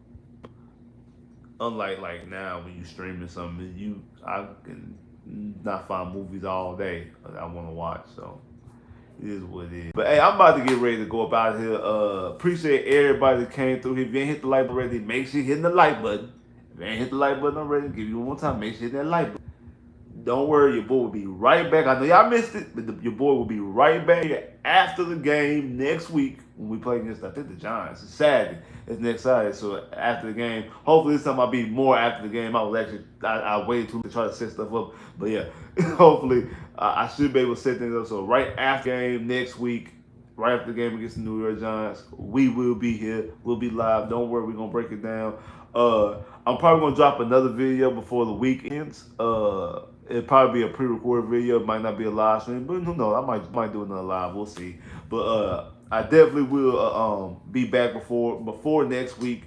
unlike like now when you streaming something, I can not find movies all day that I want to watch. So it is what it is. But hey, I'm about to get ready to go up out here. Appreciate everybody that came through. If you ain't hit the like button already, make sure you hit the like button. If you ain't hit the like button already, give you one more time. Make sure you hit that like button. Don't worry, your boy will be right back. I know y'all missed it, but your boy will be right back here after the game next week when we play against, I think, the Giants. It's Saturday. It's next Saturday. So after the game, hopefully this time I'll be more after the game. I was actually, I waited too long to try to set stuff up. But yeah, hopefully I should be able to set things up. So right after the game next week, right after the game against the New York Giants, we will be here. We'll be live. Don't worry, we're gonna break it down. I'm probably gonna drop another video before the week ends. It'll probably be a pre-recorded video. It might not be a live stream, but who knows? I might do another live. We'll see. But I definitely will be back before next week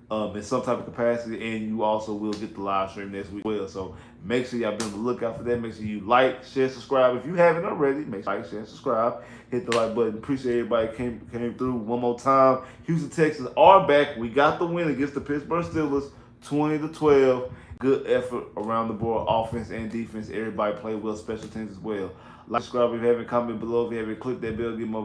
in some type of capacity, and you also will get the live stream next week as well. So make sure y'all be on the lookout for that. Make sure you like, share, subscribe. If you haven't already, make sure you like, share, and subscribe. Hit the like button. Appreciate everybody came through one more time. Houston Texans are back. We got the win against the Pittsburgh Steelers, 20-12. Good effort around the board, offense and defense. Everybody played well, special teams as well. Like, subscribe if you haven't, comment below if you haven't, click that bell, get more